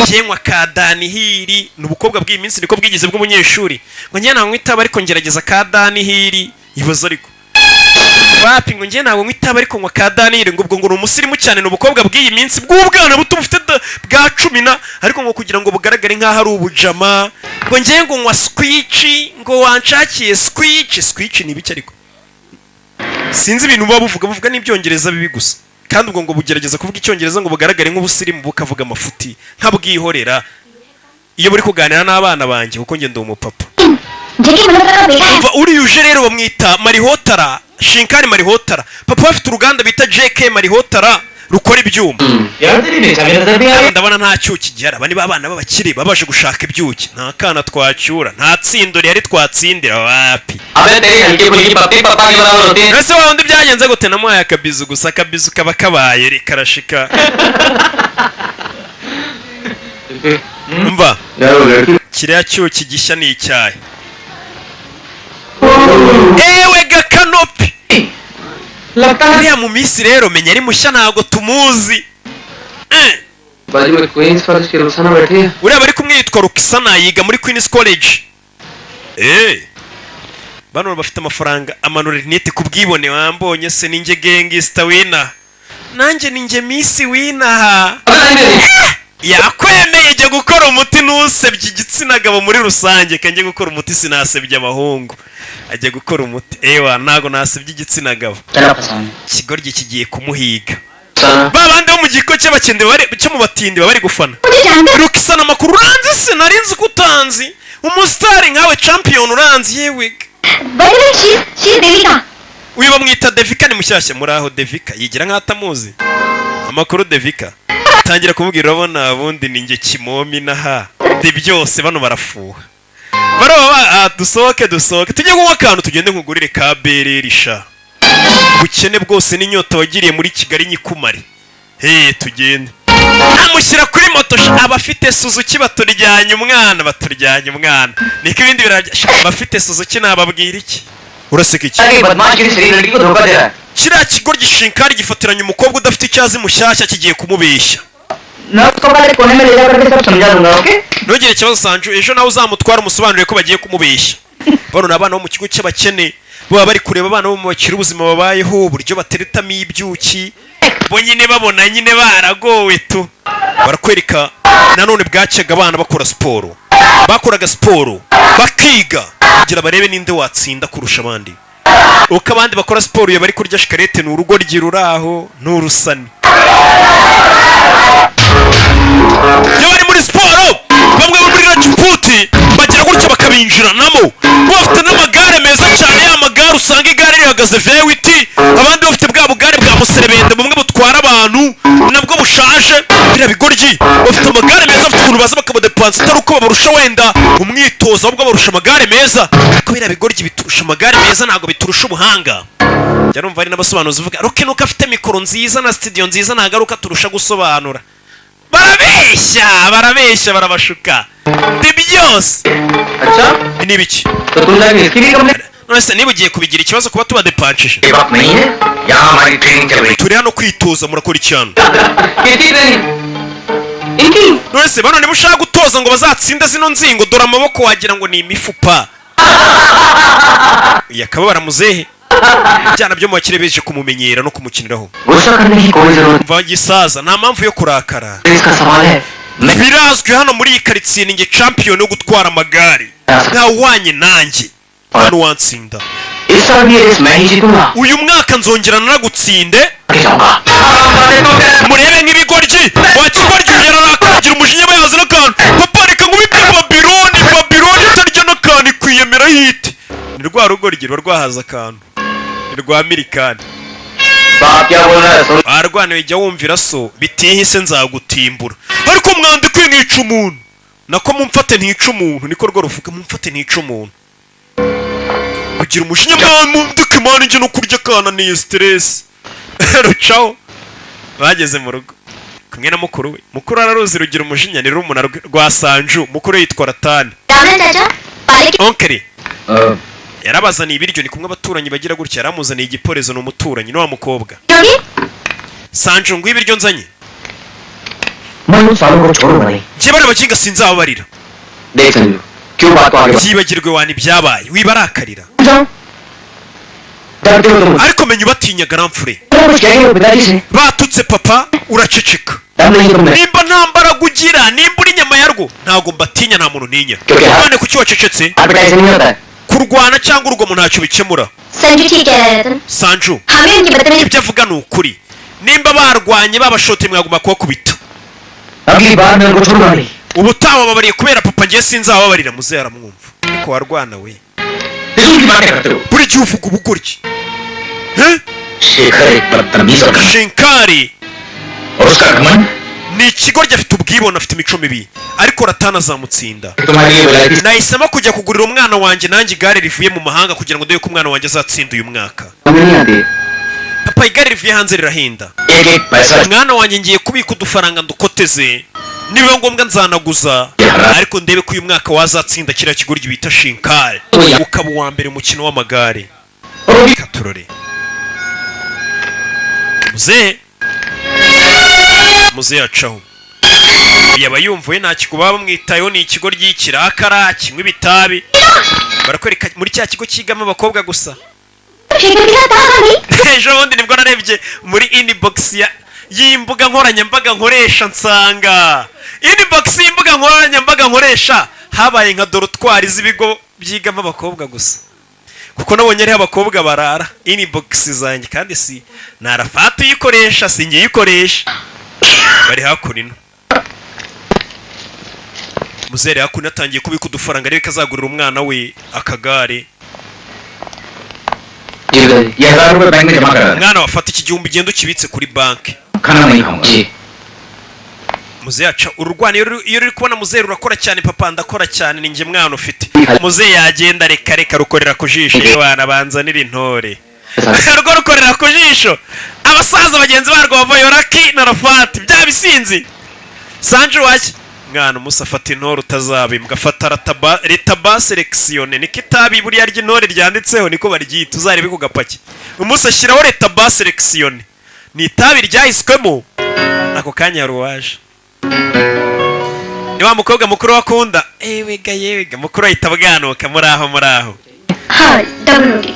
yenywa ka danihiri n'ubukobwa bw'iyi minsi niko bwigize bw'umunyeshuri ngo njye ntabwo nk'itaba ariko ngerageza ka danihiri ibaza ariko wapi ngo njye ntabwo nk'itaba ariko nywa ka danihiri ngo ubwo ngo ni umusirimu cyane n'ubukobwa bw'iyi minsi bw'ubwana buto bufite bwa 10 ariko ngo kugira ngo bugaragare nk'aho ari ubujama ngo njye ngo nywa squichi ngo wanshakiye squichi ni ibiki ariko sinzi ibintu baba buvuga n'ibyongereza bibi gusa kandi ubwo ngo bugerageza kuvuga icyongereza ngo bugaragare nk'ubusirimu bukavuga amafuti nkabwihorera iyo buri kuganira n'abana banjye kuko njye ndi umupapa जेके मनोहर का बेटा है umva uriya uje rero bamwita Malihotara Shinkari Malihotara papa we afite uruganda bita JK Malihotara rukora ibyuma यार तेरी नहीं समझ नजर नहीं आ रही ndabona nta cyuki gihari aba ni babana b'abakire babashe gushaka ibyuki nta kana twacyura nta tsindo yari twatsindira wapi अबे तेरी हल्की फुल्की पप्पी पापा के बराबर होती है ese wundi byagenze gute namuhaye akabizu gusa akabizu kaba kabaye karashika umva यार वो लड़की kiriya cyuki gishya ni icyayi ewe gakanopi लगता है uriya mu minsi rero menya ari mushya ntabwo tumuzi बाजू में क्वींस कॉलेज की रुखसाना बैठी है uriya bari kumwe yitwa Rukisana yiga muri Queen's College bano bafite amafaranga amanura rinete kubwibone wambonye se ninjye gangster wina nanjye ninjye miss wina yakwemeye jye gukora umuti nusebye igitsina gabo muri rusange kanjye gukora umuti sinasebye abahungu ajye gukora umuti ewa ntago nasebye igitsina gabo चलो पसंद kigoryi kigiye kumuhiga चलो babandi bo mu giko cy'abakende bari cyo mu batindi bari gufana मुझे जानते Rukisana makuru uranzi se narinzi kutanzi umustar nkawe champion uranzi yewe बड़े शी Devika uyu bamwita Devika ni mushyashya muri aho Devika yigira nk'atamuzi amakuru Devika tangira kumubwira urabona abundi ninjye kimomi naha ndi byose bano barafuha baroba dusohoke tujye kunywa akantu tugende nkugurire ka bererisha bukene bwose n'inyota wagiriye muri Kigali nyikumari tugende amushyira kuri moto abafite Suzuki baturyanye umwana niko ibindi bafite Suzuki nababwira iki uraseka iki ये बदमाश किसी शरीर लड़की को धोखा दे रहा है kiriya kigoryi Shinkari gifatiranye umukobwa udafite icyazi mushyashya kigiye kumubeshya मैं उसको पहले कोने में ले जा करके सब समझा दूंगा okay ntugire ikibazo Sanju ejo nawe uzamutwara umusobanurire ko bagiye kumubeshya bano ni abana bo mu kigo cy'abakene baba bari kureba abana bo mu bakire ubuzima babayeho uburyo bateretamo ibyuki bo nyine babona nyine baragowe tu barakwereka nanone bwacyaga abana bakora siporo bakoraga siporo bakiga kugira barebe ninde watsinda kurusha abandi uko abandi bakora siporo iyo bari kurya shikarete ni urugo ruraho n'urusani iyo bari muri siporo bamwe muri Rajiputi bagira gutya bakabinjiranamo bafite n'amagare meza cyane ya magare usanga igare rihagaze V8 abandi bafite bwa bugare bwa muserebende bumwe butwara abantu nabwo bushaje bira bigoryi bafite amagare meza afite ukuntu baza bakabadepansa atari uko babarusha wenda umwitozo ahubwo barusha amagare meza ariko bira bigoryi biturusha amagare meza ntabwo biturusha ubuhanga njya numva ari n'abasobanuzi uvuga Roke nuko afite mikoro nziza na studio nziza nagaruka turusha gusobanura barabeshya barabashuka ndi byose अच्छा ni biki तो तुम जाके इसकी भी complaint none se niba ugiye kubigira ikibazo kuba tubadepanshije ये बात नहीं है यहाँ हमारी ट्रेनिंग चल रही turi hano kwitoza murakora icyano किसकी ट्रेनिंग इनकी none se bano niba ushaka gutoza ngo bazatsinde zino nzingo dore amaboko wagira ngo ni imifupa yakababara muzehe byana byo mu bakire beje kumumenyera no kumukiniraho गुस्सा करने की कोई जरूरत mva gisaza nta mpamvu yo kurakara नहीं इसका सवाल है birazwi hano muri iyi karitsiye ninjye champion yo gutwara amagare ntawanye nanjye hano watsinda इस साल भी ये रेस मैं ही जीतूंगा uyu mwaka nzongera naragutsinde आगे जाऊंगा murebe nk'ibigoryi wakigoryi ugera nakagira umujinya bayazi n'akantu papa reka nkubite Babyloni utarya n'akantu ikwiyemera hiti ni rwa rugoryi ruba rwahaza akantu ni rwa Amerikani बाप क्या बोल रहा है सुन arwana jya wumvira so bitihise nzagutimbura ariko mwandikwe nkica umuntu nako mumfate ntica umuntu niko rwo ruvuga mumfate ntica umuntu kugira umujinya mwandike imana njye no kurya kana ni stress rucaho bageze mu rugo kumwe na mukuru we mukuru araruzi rugira umujinya ni rumuna rwa Sanju mukuru yitwa Ratani Raman चाचा पाले की onkeri yarabazaniye ibiryo ni kumwe abaturanyi bagira gutya yaramuzaniye igiporezo ni umuturanyi no wa mukobwa होगी Sanju ngo ibiryo nzanye मैं उन सालों को छोड़ूंगा नहीं jye bari bakinga sinzababarira देख संजू क्यों बात को आगे byibagirwe wani byabaye wibarakarira जाओ डरते हो तुम ariko menya ubatinyaga ramfure तुम कुछ कहेंगे वो पिताजी से batutse papa uraceceka दम नहीं तुमने nimba nta mbaraga ugira nimba uri inyama yarwo ntabwo mbatinya nta muntu ntinya none kuki wacecetse advertise नहीं होता है kurwana cyangwa urugomo ntacyo bikemura Sanju ठीक कह रहा है रतन Sanju हमें उनकी बदतमीजी ibyo avuga ni ukuri nimba barwanye babashote mwaguma kubakubita अगली बार मैं उनको छोड़ूंगा नहीं ubutaha bababariye kubera papa ngiye sinzababarira muze aramwumva ariko warwana we बातें करते हो? buri gihe uvuga ubugoryi Shekhar एक बदतमीज और घमंड shinkari और उसका घमंड ni ikigoryi afite ubwibone afite imico mibi ariko ratana azamutsinda तुम्हारे लिए विलायती nahisemo kujya kugurira umwana wanjye nanjye igare rivuye mu mahanga kugira ngo ndebe ko umwana wanjye azatsinda uyu mwaka नहीं आती papa igare rivuye hanze rirahinda एक एक पैसा umwana wanjye ngiye kubika udufaranga ndukoteze nibiba ngombwa nzanaguza ariko ndebe ko uyu mwaka wazatsinda kiriya kigoryi bita shinkari ukaba uwa mbere mu mukino w'amagare katurore muzehe yacaho yaba yumvuye nta kigo baba bamwitayeho ni ikigoryi kirakara kinywa ibitabi barakwereka muri cya kigo kigamo abakobwa gusa ejo bundi nibwo narebye muri inbox y'imbuga nkoranyambaga nkoresha nsanga inbox y'imbuga nkoranyambaga nkoresha habaye nka dorotwari z'ibigo byigamo abakobwa gusa kuko nabonye ariho abakobwa barara inbox zanjye kandi si narafata uyikoresha si ngiye uyikoresha bari hakuno muzehe hakuno atangiye kubika udufaranga ariko kazagurira umwana we akagare ये 1000 रुपए बैंक में जमा करा देना umwana wafata iki gihumbi ugenda ukibitse kuri banki खाना नहीं खाऊंगा muzehe aca ururwana iyo ruri kubona muzehe rurakora cyane papa ndakora cyane ninjye mwana ufite muzehe yagenda reka rukorera ku jisho y'abana banzanira intore rwo rukorera ku jisho abasaza bagenzi barwo bavayo raki na rafati bya bisinzi sanje waki mwana umusa afata intore utazabimbwa afata retaba selection niko itabi buriya ry'intore ryanditseho niko baryita uzarebe ku gapaki umusa ashyiraho retaba selection ni itabi ryahiswemo ako kanya ruwaje ni wa mukobwa mukuru wakunda yewega mukuru ahita bwanuka muraho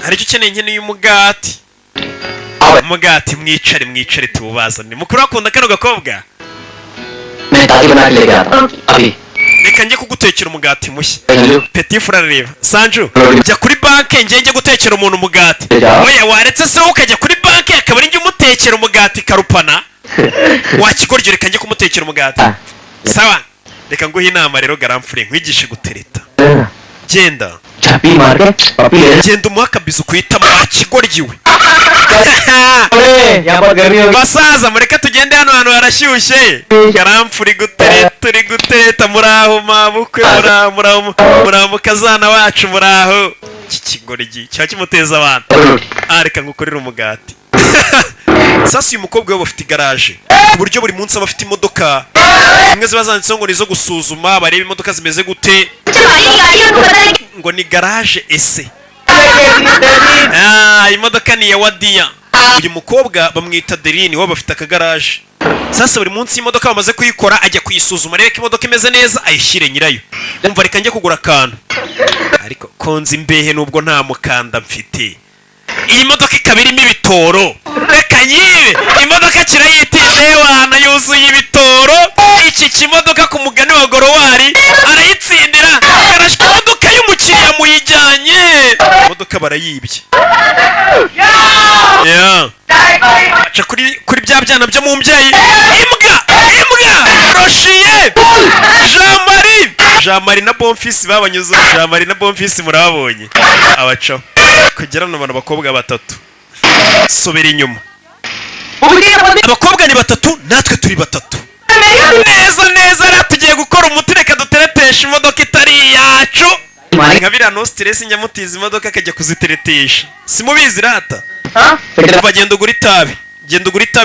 hari icyo ukeneye nkeneye umugati mwicare tuwubazane mukuru wakunda kano gakobwa reka njye kugutekera umugati mushya petit frère reba sanju jya kuri banke njye gutekera umuntu umugati oya waretse se ukajya kuri banke akaba ari njye umutekera umugati karupana wakigoryo reka njye kumutekera umugati sawa reka nguhe inama rero garamfure nkwigishe gutereta genda genda umuha akabizu kuhitamo wakigoryiwe basaza mureke tugende hano hantu harashyushye garamfure uri gutereta muraho mabukwe muraho mukazana wacu muraho iki kigoryi cyaba kimuteza abantu reka ngukorere umugati sasa uyu mukobwa we bafite igaraje ku buryo buri munsi aba afite imodoka zimwe ziba zanditseho ngo ni izo gusuzuma bareba imodoka zimeze gute ngo ni garaje ese imodoka ni iya wadiya uyu mukobwa bamwita Derini we bafite akagaraje sasa buri munsi imodoka bamaze kuyikora ajya kuyisuzuma arebe ko imodoka imeze neza ayishyire nyirayo umva reka njye kugura akantu ariko konzi imbehe nubwo nta mukanda mfite iyi modoka ikaba irimo ibitoro reka nyibe imodoka kirayitije wana yuzuye ibitoro iki kimodoka ku mugani wa gorowari arayitsindira karashika imodoka y'umukiriya muyijyanye imodoka barayibye aca kuri bya byana byo mu mbyeyi imbwa roshiye Jean Marie na Bonfils babanyuze Jean Marie na Bonfils murabonye abacaho kugera no bana bakobwa batatu sobera inyuma abakobwa ni batatu natwe turi batatu neza ratugiye gukora umuti reka duteretesha imodoka itari yacu nka biriya no stress nyamutiza imodoka akajya kuziteretesha simubizi rata bagenda ugura itabi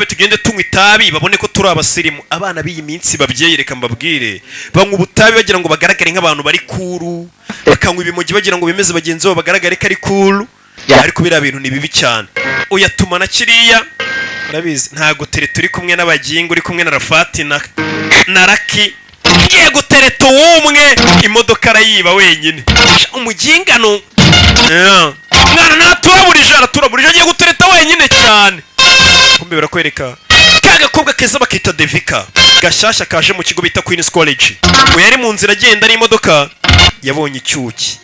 tugende tunywa itabi babone ko turi abasirimu abana b'iyi minsi babyeyi reka mbabwire banywa ubutabi bagira ngo bagaragare nk'abantu bari kuru bakanywa ibimogi bagira ngo bimeze bagenzi babo bagaragare ko ari kuru ariko biriya bintu ni bibi cyane uyatuma na kiriya urabizi ntago tereta uri kumwe n'abagingo uri kumwe na Rafati na Raki ngiye gutereta uwumwe imodoka arayiba wenyine umugingano mwana naturaburije agiye gutereta wenyine cyane kumbe barakwereka kagakobwa keza bakita Devika gashyashya kaje mu kigo bita Queen's College we yari mu nzira agenda n'imodoka yabonye icyuki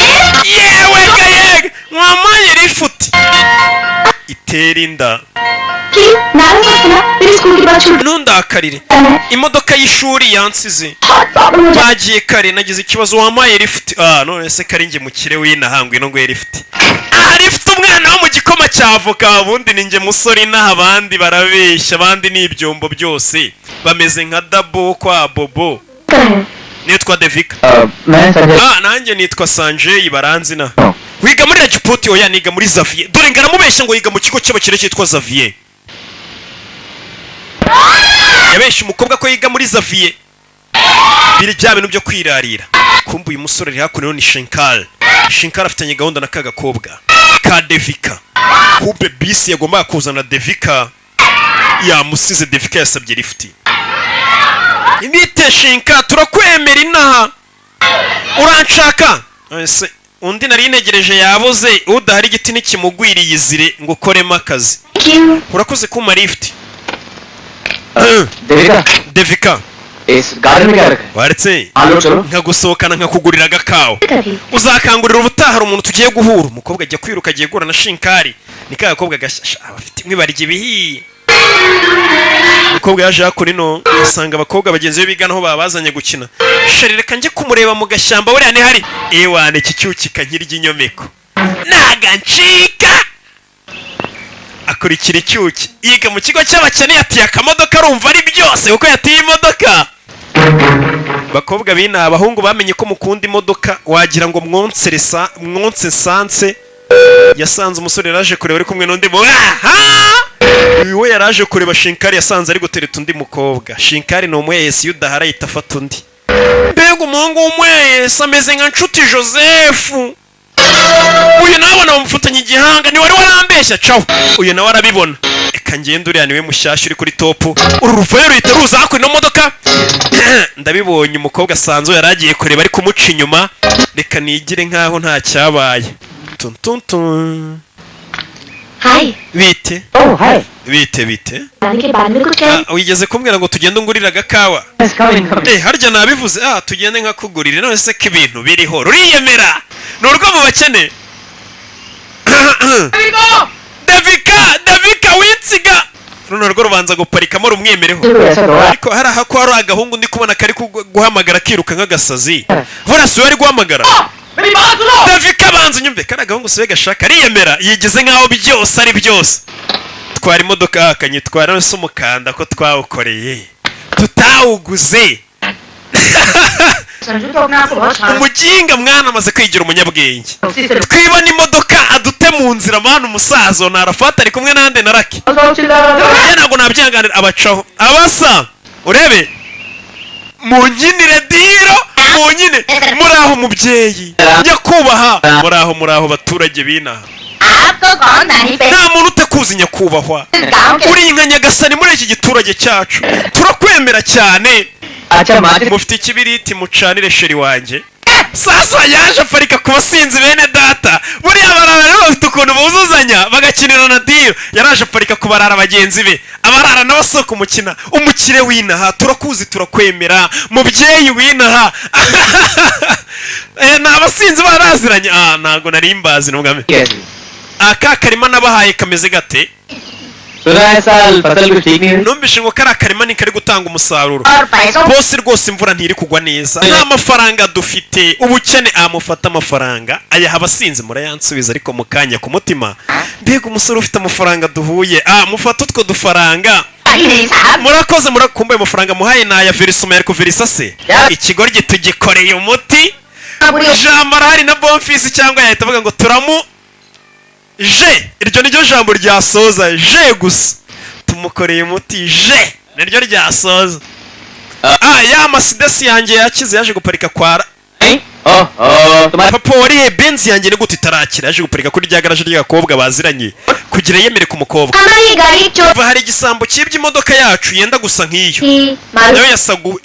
yega mwamaye rifuti itera inda ntundakarire imodoka y'ishuri yansize bagiye kare nagize ikibazo wamaye rifuti none se kari njye mukire w'inahangwe no ngo rifuti umwana wo mu gikoma cy'avoka ubundi ninjye musore inaha abandi barabeshya abandi ni ibyombo byose bameze nka dabo kwa bobo nitwa Devika nanjye nitwa Sanjay baranzi na wiga muri Rajput oya niga muri Xavier dore ngaramubeshya ngo yiga mu kigo cy'abakire cyitwa Xavier yabeshya umukobwa ko yiga muri Xavier biri bya bintu byo kwirarira kumva uyu musore ri hakuno ni Shinkar afitanye gahunda na kagakobwa ka Devika kube bisi yagomba kuzana Devika yamusize Devika yasabye lift Ibite Shinkar turakwemera inaha uranshaka ese undi nari negereje yabuze udahari igiti nikimugwiriye izire ngo korema akazi urakoze kuma lift Devika इस गार्डन में क्या रखा है waretse आलो चलो nkagusohokana nkakugurira agakawa uzakangurira ubutaha umuntu tugiye guhura umukobwa ajya kwiruka agiye gura na Shinkari nika gakobwa gashasha abafite imwe barya ibihiye umukobwa yaje hakuri no asanga abakobwa bagenzi be biganaho babazanye gukina sharereka nje kumureba mu gashyamba buriya ni hari ewane kicyukika nkirya inyomeko nagancika akurikira icyuki yiga mu kigo cy'abakene yatiye akamodoka arumva ari byose kuko yatiye imodoka bakobwa bina abahungu bamenye ko mukunda imodoka wagira ngo mwonse sanse yasanze umusore yaraje kureba ari kumwe n'undi we yaraje kureba Shinkari yasanze ari gutereta undi mukobwa Shinkari ni umwese yudahara yitafata undi mbega umuhungu w'umwese ameze nka nshuti Joseph uyu nawe namufatanye igihanga ni wari warambeshya caho uyu nawe arabibona eka ngende uriya niwe mushyashya uri kuri top uru ruvayo ruhita ruza hakuno modoka ndabibonye umukobwa asanzwe yaragiye kureba ari kumuca inyuma reka nigire nkaho nta cyabaye tuntun Hi. bite Oh, hi. bite आने के बाद में कुछ कहें wigeze kumbwira ngo tugende ungurira agakawa Yes, come in. harya nabivuze tugende nkakugurira none se ko ibintu biriho ruriyemera ni urwo mu bakene Devika winsiga runo rwo rubanza guparikamo rumwemereho ariko hari aha ko hari agahungu ndi kubona kari guhamagara kiruka nk'agasazi vura si wari guhamagara Devika banza unyumve kari agahungu siwe gashaka ariyemera yigize nk'aho byose ari byose twara imodoka akanyitwara none se umukanda ko twawukoreye tutawuguze Sanju तो अपने आप को बहुत शांत umuginga mwana amaze kwigira umunyabwenge twibona imodoka adute mu nzira mwana umusazo narafata ari kumwe nande naraki ye ntabwo nabyihanganira abacaho abasa urebe munyinire diro munyine muraho mubyeyi njya kubaha muraho baturage binaha आपको कौन नहीं पे nta muntu utakuzi nyakubahwa गांव के uri nka nyagasani muri iki giturage cyacu turakwemera cyane अच्छा मात्र mufite ikibiriti mucanire sheri wanjye sasa yaje aparika ku basinzi bene data buriya barara rero bafite ukuntu buzuzanya bagakinira na diro yaraje aparika ku barara bagenzi be abarara n'abasoko umukina umukire w'inaha turakuzi turakwemera mubyeyi w'inaha ni abasinzi baraziranye ntago nari mbazi n'ubwami कैसे aka karima nabahaye kameze gate सुना है साल फसल कुछ ठीक नहीं है numvishe ngo kari akarima ni kari gutanga umusaruro और पैसों bose rwose imvura ntiri kugwa neza nta mafaranga dufite ubukene amufata amafaranga ayaha abasinzi murayansubiza ariko mu kanya ku mutima mbega umusore ufite amafaranga duhuye mufata utwo dufaranga नहीं साहब murakoze murakumbuye amafaranga muhaye naya verisoma yari kuverisa se ikigoryi tugikoreye umuti ijambo arahari na bonfisi cyangwa yahita avuga ngo turamu je iryo niryo jambo ryasoza je gusa tumukoreye umuti je niryo ryasoza ya masidesi yanjye yakize yaje guparika kwa नहीं ओह तुम्हारे papa wariye benzi yanjye ni gute itarakira yaje guparika kuri rya garaje ry'agakobwa baziranye kugira yemere ku mukobwa हमारी गाड़ी चोरी hari igisambo cyibye imodoka yacu yenda gusa nk'iyo थी मालूम nayo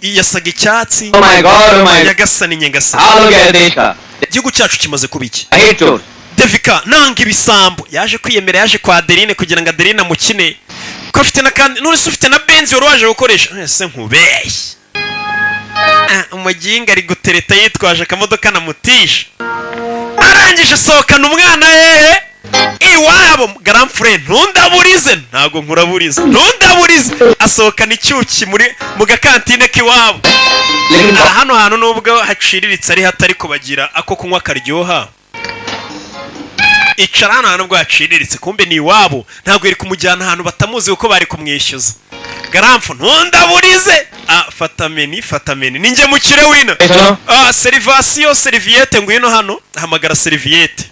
yasaga icyatsi oh my god yagasani nyengasani हाल हो गया है देश का igihugu cyacu kimaze kuba iki I hate चोर Devika nanga ibisambo yaje kwiyemera yaje kwa Adeline kugira ngo Adeline amukine ko afite na kandi none se ufite na benzi wari waje gukoresha ese nkubeshye umuginga ari gutereta yitwaje akamodoka namutisha arangije sohokana umwana hehe iwabo grand frère ntundaburize ntago nkuraburize ntundaburize asohokana icyuki mu gakantine k'iwabo लेकिन hano hantu nubwo haciriritse ari hatari kubagira ako kunywa karyoha icara hano hantu bwaciriritse kumbe ni iwabo ntabwo yari kumujyana ahantu batamuzi kuko bari kumwishyuza garamfu ntundaburize fata meni ninjye mukire wino serivasiyo seriviyete ngwino hano hamagara seriviyete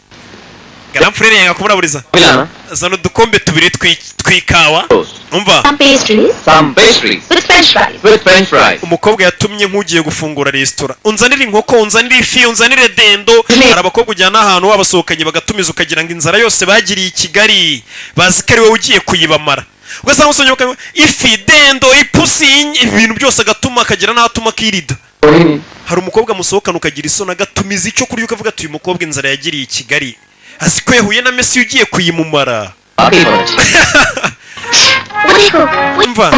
garamfu rero yanga kumuraburiza zana udukombe tubiri tw'ikawa umva Some pastries. With French fries. umukobwa yatumye nk'ugiye gufungura resitora unzanire inkoko unzanire ifi unzanire dendo hari abakobwa ujyana ahantu wabasohokanye bagatumiza ukagira ngo inzara yose bagiriye i Kigali bazi ko ari wowe ugiye kuyibamara ugasanga usonye bakanywa ifi dendo ipusi ibintu byose agatuma akagira n'atuma kirida hari umukobwa musohokana ukagira isoni agatumiza icyo kurya ukavuga ati uyu mukobwa inzara yagiriye i Kigali azi ko yahuye na Messi ugiye kuyimumara umva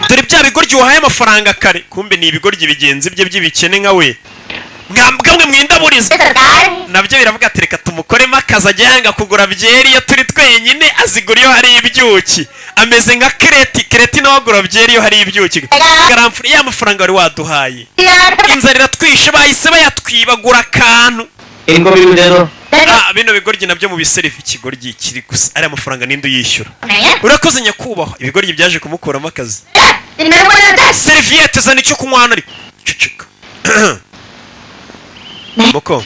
dore bya bigoryi wahaye amafaranga kare kumbe ni ibigoryi bigenzi bye by'ibikene nka we mwambwe mwindaburiza nabyo biravuga ati reka tumukoremo akazi ajya yanga kugura byeri iyo turi twenyine azigura iyo hari ibyuki ameze nka kireti nawe agura byeri iyo hari ibyuki garamfuri ya mafaranga wari waduhaye inzara iratwishe bahise bayatwibagura akantu bino bigoryi nabyo mu biserifi ikigoryi kiri gusa ari amafaranga ninde uyishyura urakoze nyakubahwa ibigoryi byaje kumukuramo akazi seriviyete zana icyo kunywa hano ariko ceceka Moko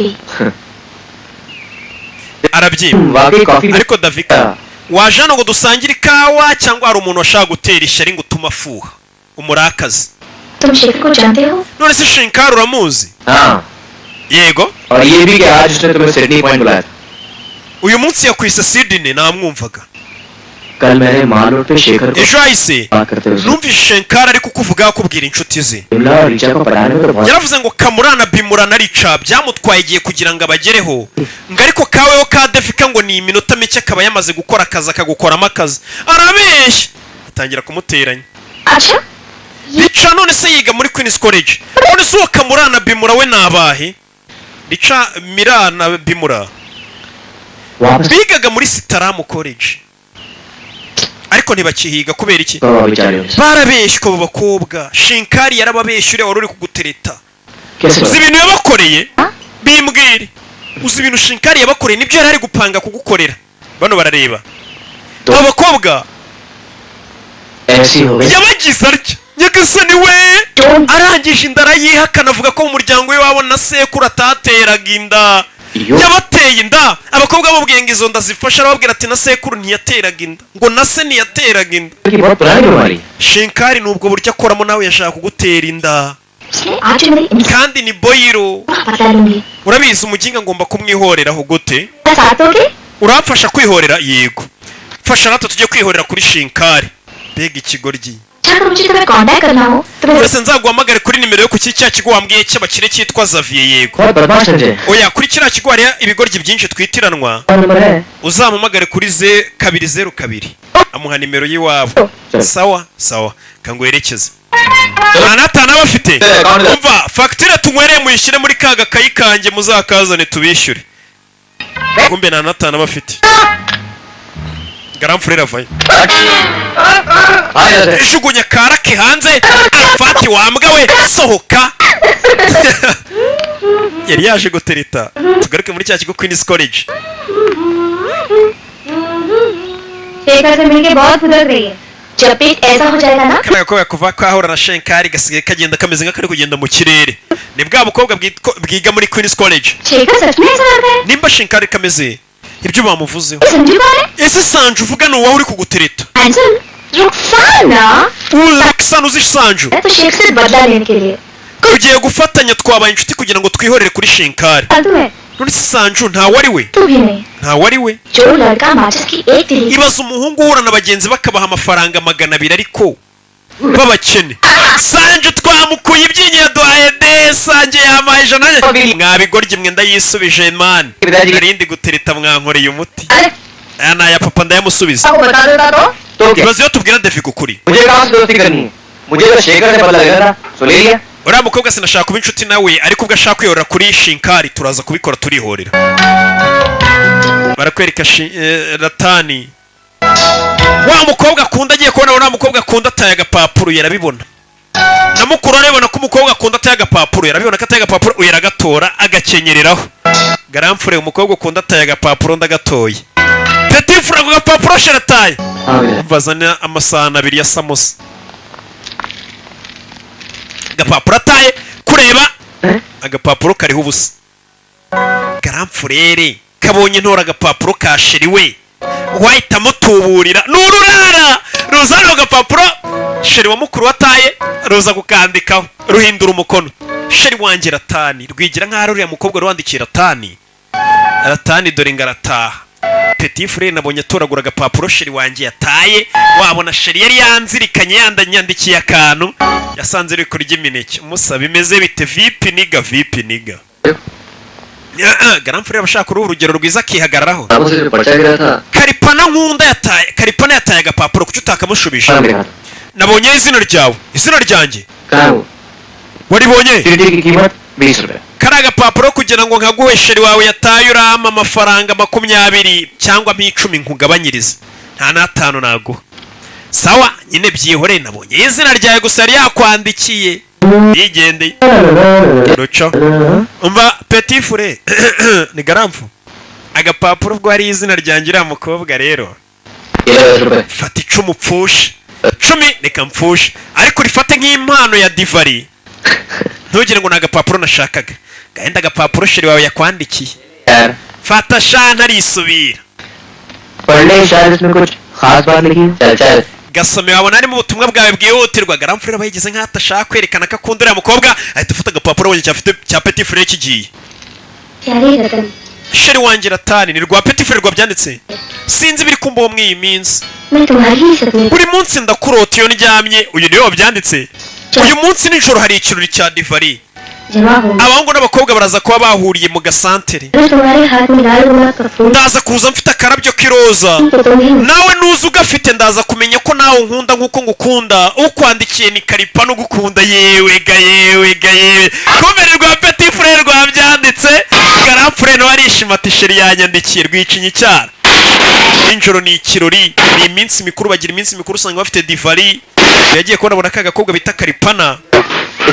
arabyimba ariko Davika waje hano ngo dusangire ikawa cyangwa hari umuntu washaka gutera ishyari ngo utuma afuha umurakazi none se Shinkari uramuzi yego uyu munsi yakwise Sydney namwumvaga ejo hahise numvise Shinkari ari kukuvuga akubwira inshuti ze yaravuze ngo Kamurana Bimurana Rica byamutwaye igihe kugira ngo abagereho ngo ariko kaweho ka Davika ngo ni iminota mike akaba yamaze gukora akazi akagukoramo akazi arabeshya atangira kumuteranya Rica none se yiga muri Queen's College none se uwo Kamurana Bimura we nabahe Rica Mirana Bimura bigaga muri Sitaramu College ariko ntibakihiga kubera iki barabeshywa abo bakobwa Shinkari yarababeshya uriya wari uri kugutereta uzi ibintu yabakoreye bimbwire uzi ibintu Shinkari yabakoreye nibyo yari ari gupanga kugukorera bano barareba abo bakobwa yabagize atya nyagasani we arangije indara yihakana avuga ko mu muryango we wabo na sekuru atateraga inda yabateye inda abakobwa bamubwiye ngo izo nda zifasha arababwira ati na sekuru ntiyateraga inda ngo na se ntiyateraga inda Shinkari nubwo buryo akoramo nawe yashaka kugutera inda kandi ni boyiro urabizi umuginga ngomba kumwihoreraho gute uramfasha kwihorera yego mfasha natwe tujye kwihorera kuri Shinkari mbega ikigoryi Ese nzaguhamagare kuri nimero yo ku cya kigo wambwiye cy'abakire cyitwa Xavier yego oya kuri kiriya kigo hari ibigoryi byinshi twitiranwa uzamumagare kuri 202 amuha nimero y'iwabo sawa kangwerekeze Anatana bafite umva facture tunywereye muyishyire muri kaga kayikange muzakazane tubishyure kumbe Anatana bafite Garamfurera vaye Ishugunya karake hanze afati wambwa we sohoka yari yaje gutereta tugaruke muri cya kigo Queen's College Shekhar से मिलके बहुत फुदक रही है जब भी ऐसा हो जाएगा ना kana ko yakuva ko ahora na Shinkari gasigaye kagenda kameze nk'akari kugenda mu kirere ni bwa bukobwa bwiga muri Queen's College Shekhar सच में ऐसा करता है nimba Shinkari kameze ibyo bamuvuzeho Sanju कौन है ese Sanju uvuga ni wowe uri kugutereta handsome Rukhsana Ruxana uzi Sanju तो शेख से बदला लेने के लिए tugiye gufatanya twabaye inshuti kugira ngo twihorere kuri Shinkari फालतू है none se Sanju ntawe ari we तू भी नहीं ntawe ari we जो लड़का माचिस की एक तिली ibaza umuhungu uhura na bagenzi bakabaha amafaranga 200 ariko babakene Sanju twamukuye ibyinyo yaduhaye de Sanju yamaye ijana mwabigorye mwe ndayisubije man narindi gutereta mwankoreye umuti aya naya papa ndayamusubiza आपको बता देता तो क्या ibaze yo tubwira David ukuri मुझे कहां से दोस्ती करनी है मुझे तो शेखर से बदला लेना था सो ले लिया uriya mukobwa sinashaka kuba inshuti nawe ariko ubwo ashaka kwihorera kuri Shinkari turaza kubikora turihorera barakwereka Ratani wa mukobwa akunda agiye kubona uriya mukobwa akunda ataye agapapuro yarabibona na mukuru arebona ko umukobwa akunda ataye agapapuro yarabibona ko ataye agapapuro uyu aragatora agakenyereraho garamfure umukobwa ukunda ataye agapapuro ndagatoye petit frere ako gapapuro sharataye bazana amasahani abiri ya samosa agapapuro ataye kureba agapapuro kariho ubusa garamfurere kabonye ntora agapapuro ka sheri we wahita mutuburira n'ururara ruzana agapapuro sheri wa mukuru wataye ruza gukandikaho ruhindura umukono sheri wanjye ratani rwigira nk'aho ruriya mukobwa ruwandikiye ratani dore ngarataha petit frere nabonye atoragura agapapuro sheri wanjye yataye wabona sheri yari yanzirikanye yandanyandikiye akantu yasanze ruri kurya imineke umusaba imeze bite vipi niga garamfure abashaka uruhu urugero rwiza akihagararaho karipana nkunda yataye karipana yataye agapapuro kuki utakamushubisha nabonye izina ryawe izina ryanjye waribonye kari agapapuro kugira ngo nkaguhe sheri wawe yataye urama amafaranga 20 cyangwa 10 nkugabanyirize nta n'atanu naguha sawa nyine byihore nabonye izina ryawe gusa yari yakwandikiye yigendeye ruco umva petit frere ni garamfu agapapuro ubwo hari izina ryanjye uriya mukobwa rero fata 10 upfushe 10 reka mpfushe ariko rifate nk'impano ya divari ntugire ngo ni agapapuro nashakaga gahenda agapapuro sheri wawe yakwandikiye fata shana arisubira gasome wabona harimo ubutumwa bwawe bwihutirwa garamfure abayigize nk'aho atashaka kwerekana ko akunda uriya mukobwa ahita ufata agapapuro wongera cya petit frere kigiye sheri wanjye ratani ni rwa petit frere rwabyanditse sinzi biri kumbaho mw'iyi minsi buri munsi ndakurota iyo ndyamye uyu niwe wabyanditse uyu munsi nijoro hari ikirori cya divari abahungu n'abakobwa baraza kuba bahuriye mu gasantere ndaza kuza mfite akarabyo k'iroza nawe nuza ugafite ndaza kumenya ko nawe nkunda nk'uko ngukunda ukwandikiye ni karipa no gukunda yewe kumere rwa petit frere rwabyanditse garamfure nawe arishima ati sheri yanyandikiye rwicinye icyara nijoro ni ikirori ni iminsi mikuru bagira iminsi mikuru usanga bafite divari yagiye kubona ka gakobwa bita karipana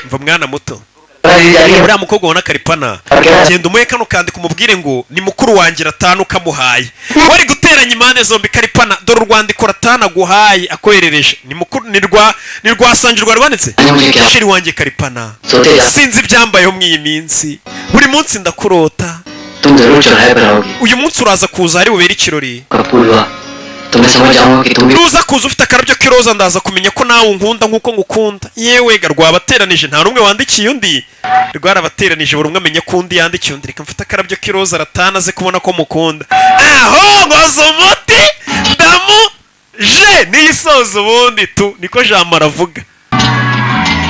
mva mwana muto uriya mukobwa ubona karipana genda umuhe kano kandika umubwire ngo ni mukuru wanjye ratanu kamuhaye wari guteranya impande zombi karipana dore urwandiko ratanu aguhaye akoherereje ni mukuru ni rwasangirwa rwanditse sheri wanjye karipana sinzi ibyambayeho mw'iyi minsi buri munsi ndakurota uyu munsi uraza kuza ari bubere ikirori nuza kuza ufite akarabyo k'iroza ndaza kumenya ko nawe unkunda nk'uko ngukunda yewe rwabateranije nta n'umwe wandikiye undi rwarabateranije buri umwe amenye ko undi yandikiye undi reka mfite akarabyo k'iroza ratana aze kubona ko mukunda aho ngoza umuti ndamuje niyisoza ubundi tu niko jambo aravuga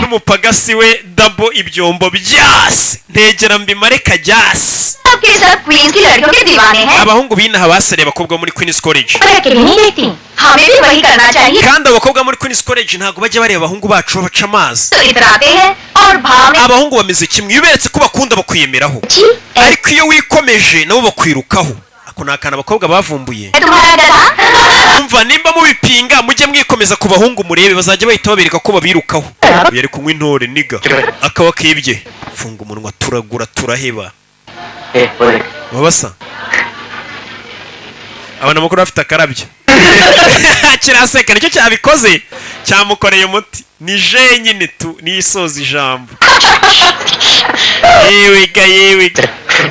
n'umupagasi we dabo ibyombo byase ntegera mbimare kajyase abahungu binaha basare abakobwa muri Queen's College kandi abakobwa muri Queen's College ntago bajya bareba abahungu bacu babaca amazi abahungu bameze kimwe iyo uberetse ko bakunda bakwiyemeraho ariko iyo wikomeje nabo bakwirukaho ako ni akantu abakobwa bavumbuye umva nimba mubipinga mujye mwikomeza ku bahungu murebe bazajya bahita babereka ko babirukaho yari kunywa intore niga akaba kibye funga umunwa turagura turaheba wabasa abana mukuru bafite akarabyo kiraseka nicyo cyabikoze cyamukoreye umuti ni je nyine tu niyisoza ijambo yewe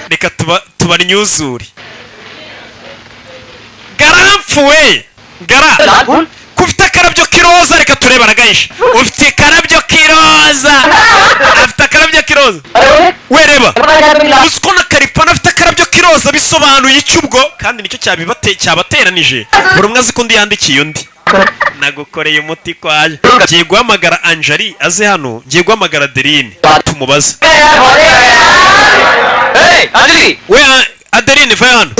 reka tubarnyuzure garamfuwe kufite akarabyo k'iroza reka turebe aragahisha ufite akarabyo k'iroza afite akarabyo k'iroza wereba uzi ko na karipana afite akarabyo k'iroza bisobanuye iki ubwo kandi nicyo cyabateranije buri umwe azi ko undi yandikiye undi nagukoreye umuti kwaje ngiye guhamagara Anjali aze hano ngiye guhamagara Adeline tumubaze we Adeline va hano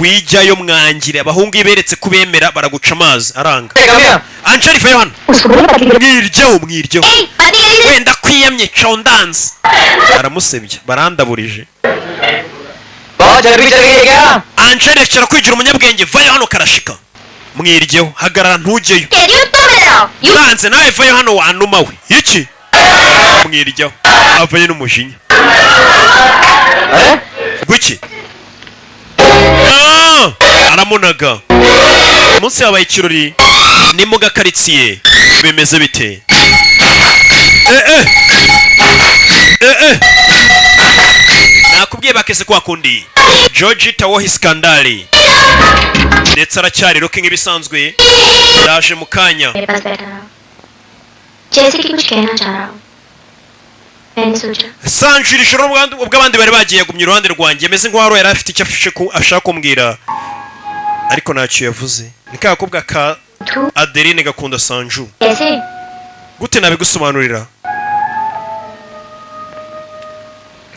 wijyayo mwangire abahungu iberetse kubemera baraguca amazi aranga Anjali va hano mwiryeho wenda kwiyamye chondanze aramusebye barandaburije Anjali akira kwigira umunyabwenge va hano karashika mwiryeho hagarara ntujyeyo uranze nawe va hano wanuma we iki mwiryaho avanye n'umujinya guki aramunaga umunsi habaye ikirori ni mu gakaritsiye bimeze bite nakubwiye bakese kwa kundi George tawohi skandali ndetse aracyari roke nk'ibisanzwe yaje mu kanya जैसे कि कुछ कहना चाह रहा हूँ मैंने सोचा Sanjiro ijoro ubwo abandi bari bagiye gumya iruhande rwanjye ameze nk'uwari yari afite icyo afishe ko ashaka kumbwira ariko ntacyo yavuze ni ka gakobwa ka Adeline gakunda Sanju कैसे gute nabigusobanurira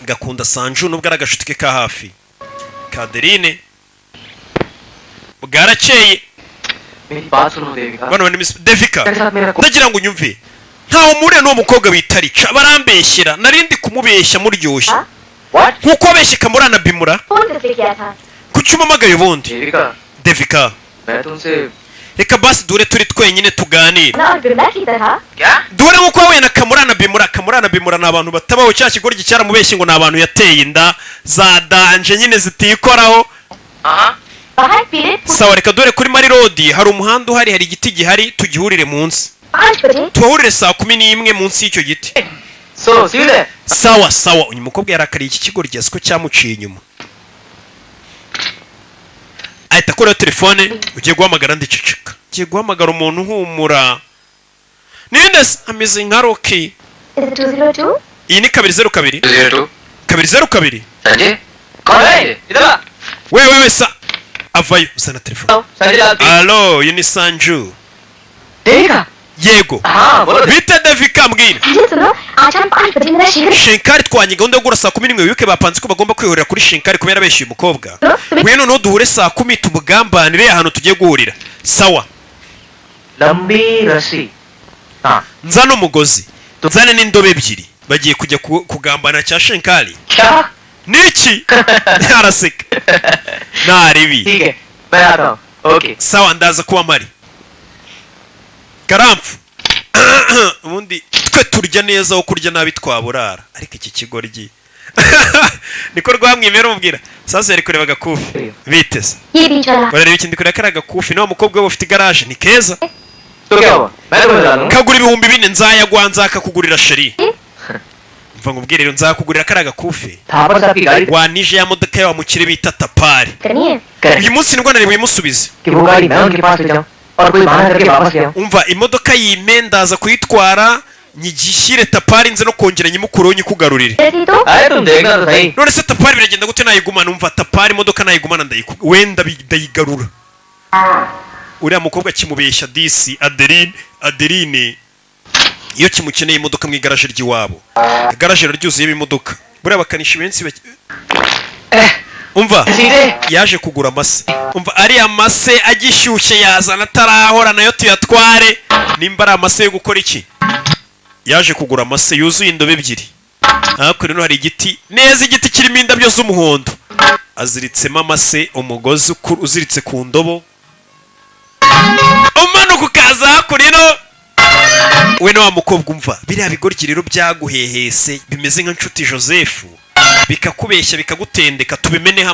gakunda Sanju nubwo ari agashuti ke ka hafi ka Adeline bwarakeye मेरी बात सुनो Devika bano bani Devika मेरे साथ मेरा ndagira ngo unyumve ntaho mure n'uwo mukobwa bitarica barambeshyera narindi kumubeshya muryoshye What? nkuko abeshye kamurana bimura phone किससे किया था kuki umamagaye ubundi Devika Devika मैं तुमसे reka basi dure turi twenyine tuganire ना और बिमला की तरह क्या dure nkuko wahuye na kamurana bimura ni abantu batabaho cya kigoryi cyaramubeshye ngo ni abantu yateye inda za danje nyine zitikoraho हाँ बाहर पीले sawa reka dore kuri Mari Road hari umuhanda uhari hari igiti gihari tugihurire munsi 5 बजे tuhahurire saa 11 munsi y'icyo giti so see you there sawa sawa uyu mukobwa yarakariye iki kigoryi asiko cyamuciye inyuma ahita akora telefone ugiye guhamagara ndiceceka ugiye guhamagara umuntu uhumura ninde ameze nka Rocky Is it 202 iyi ni 202 202 202 संजय कौन है ये इधर आ wewe sa avayo usana telefone Sanjay Lal allo iyi ni Sanju Devika yego हाँ बोलो bite Devika mbwira मुझे सुनो आज हम 5 बजे मेरा शीघ्र Shinkari twanye gahunda yo gura saa 11 wibuke bapanze ko bagomba kwihurira kuri Shinkari kubera beshyuye umukobwa we none duhure saa 10 tumugambanire ahantu tugiye guhurira sawa लंबी रस्सी हाँ nzana umugozi nzana n'indobe ebyiri bagiye kujya kugambana cya Shinkari क्या niki araseka naribi ठीक है मैं आता हूँ okay sawa ndaza kuba mari karamfu ubundi twe turya neza aho kurya nabi twaburara ariko iki kigoryi niko rwamwimera umubwira sasa yari kureba agakufi biteze ये बीच वाला barareba ikindi kureba kari agakufi nawe umukobwa we ufite igaraje ni keza तो क्या हुआ मैं तुम्हें बता दूँ kagura 4,000 nzayagwa nzakakugurira sheri mva ngubwire rero nzakugurira kari agakufi Thapar साहब की गाड़ी wanije ya modoka yawe mukire bita tapari करनी है करें uyu munsi nibwo nari buyimusubize कि वो गाड़ी मैं उनके पास ले जाऊँ और कोई बहाना करके वापस ले आऊँ umva imodoka yime ndaza kuyitwara nyigishyire tapari nze no kongera nyimukureho nyikugarurire जैसी तो अरे तुम देखना तो सही none se tapari biragenda gute nayigumana umva tapari imodoka nayigumana wenda ndayigarura uriya mukobwa kimubeshya disi Adeline iyo kimukeneye imodoka mu igaraje ry'iwabo igaraje ryuzuyemo imodoka buriya bakanisha benshi umva सीधे yaje kugura amase umva ari amase agishyushye yazana atarahora nayo tuyatware nimba ari amase yo gukora iki yaje kugura amase yuzuye indobe ebyiri hakurya rero hari igiti neza igiti kirimo indabyo z'umuhondo aziritsemo amase umugozi uziritse ku ndobo umanuka ukaza hakurya we na wa mukobwa umva biriya bigoryi rero byaguhehese bimeze nka nshuti Joseph bikakubeshya bikagutendeka tubimeneho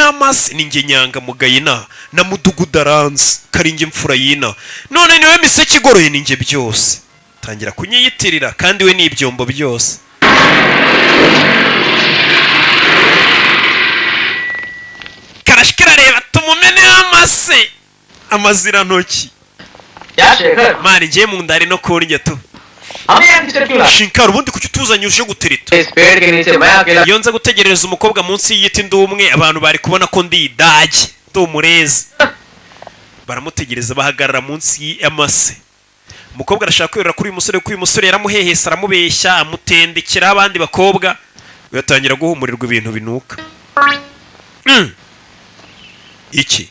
amase ninjye nyanga mugayina na mudugudu aranze karinjye mfura yina none niwe miseke igoroye ninjye byose tangira kunyiyitirira kandi we ni ibyombo byose karashikira reba tumumeneho amazirantoki क्या Shekhar mani ngiye mu ndari no kurya tu हमें यहाँ किसने क्यों ला Shinkari ubundi kuki utuzanye uje gutereta इस पेड़ के नीचे मैं अकेला iyo nza gutegereza umukobwa munsi y'igiti ndi umwe abantu bari kubona ko ndi idage ndi umurezi baramutegereza bahagarara munsi y'amase umukobwa arashaka kwirura kuri uyu musore kuko uyu musore yaramuhehesa aramubeshya amutendekera abandi bakobwa uyatangira guhumurirwa ibintu binuka iki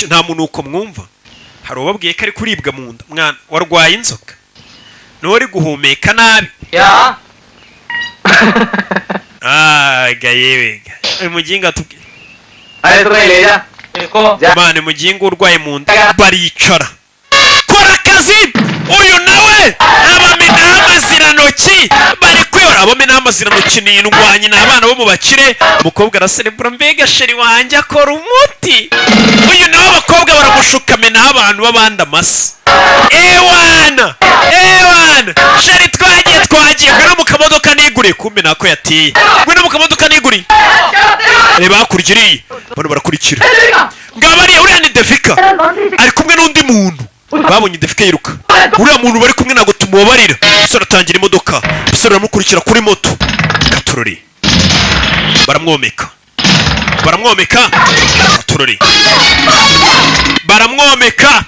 nta munuko mwumva hari ubabwiye ko ari kuribwa mu nda mwana warwaye inzoka nuri guhumeka nabi क्या gayewe umuginga tubwire अरे तुम्हें ले जा इसको जा mane muginga urwaye mu nda baricara kora akazi uyu nawe abamenaho amazirano intoki bari kwiyora bamena amazirantoki n'indwanyi n'abana bo mu bakire umukobwa araserebura mbega sheri wanjye akora umuti uyu nawe abakobwa baramushuka amenaho abantu b'abandi amasa ewana sheri twagiye ngwino mu kamodoka nigure kumbe nako yateye ngwino mu kamodoka nigure reba hakurya iriya bano barakurikira ngabariya uriya ni Devika ari kumwe n'undi muntu babonye Devika yiruka uriya muntu bari kumwe ntabwo tumubabarira umusore atangira imodoka umusore aramukurikira kuri moto gatorori baramwomeka gatorori baramwomeka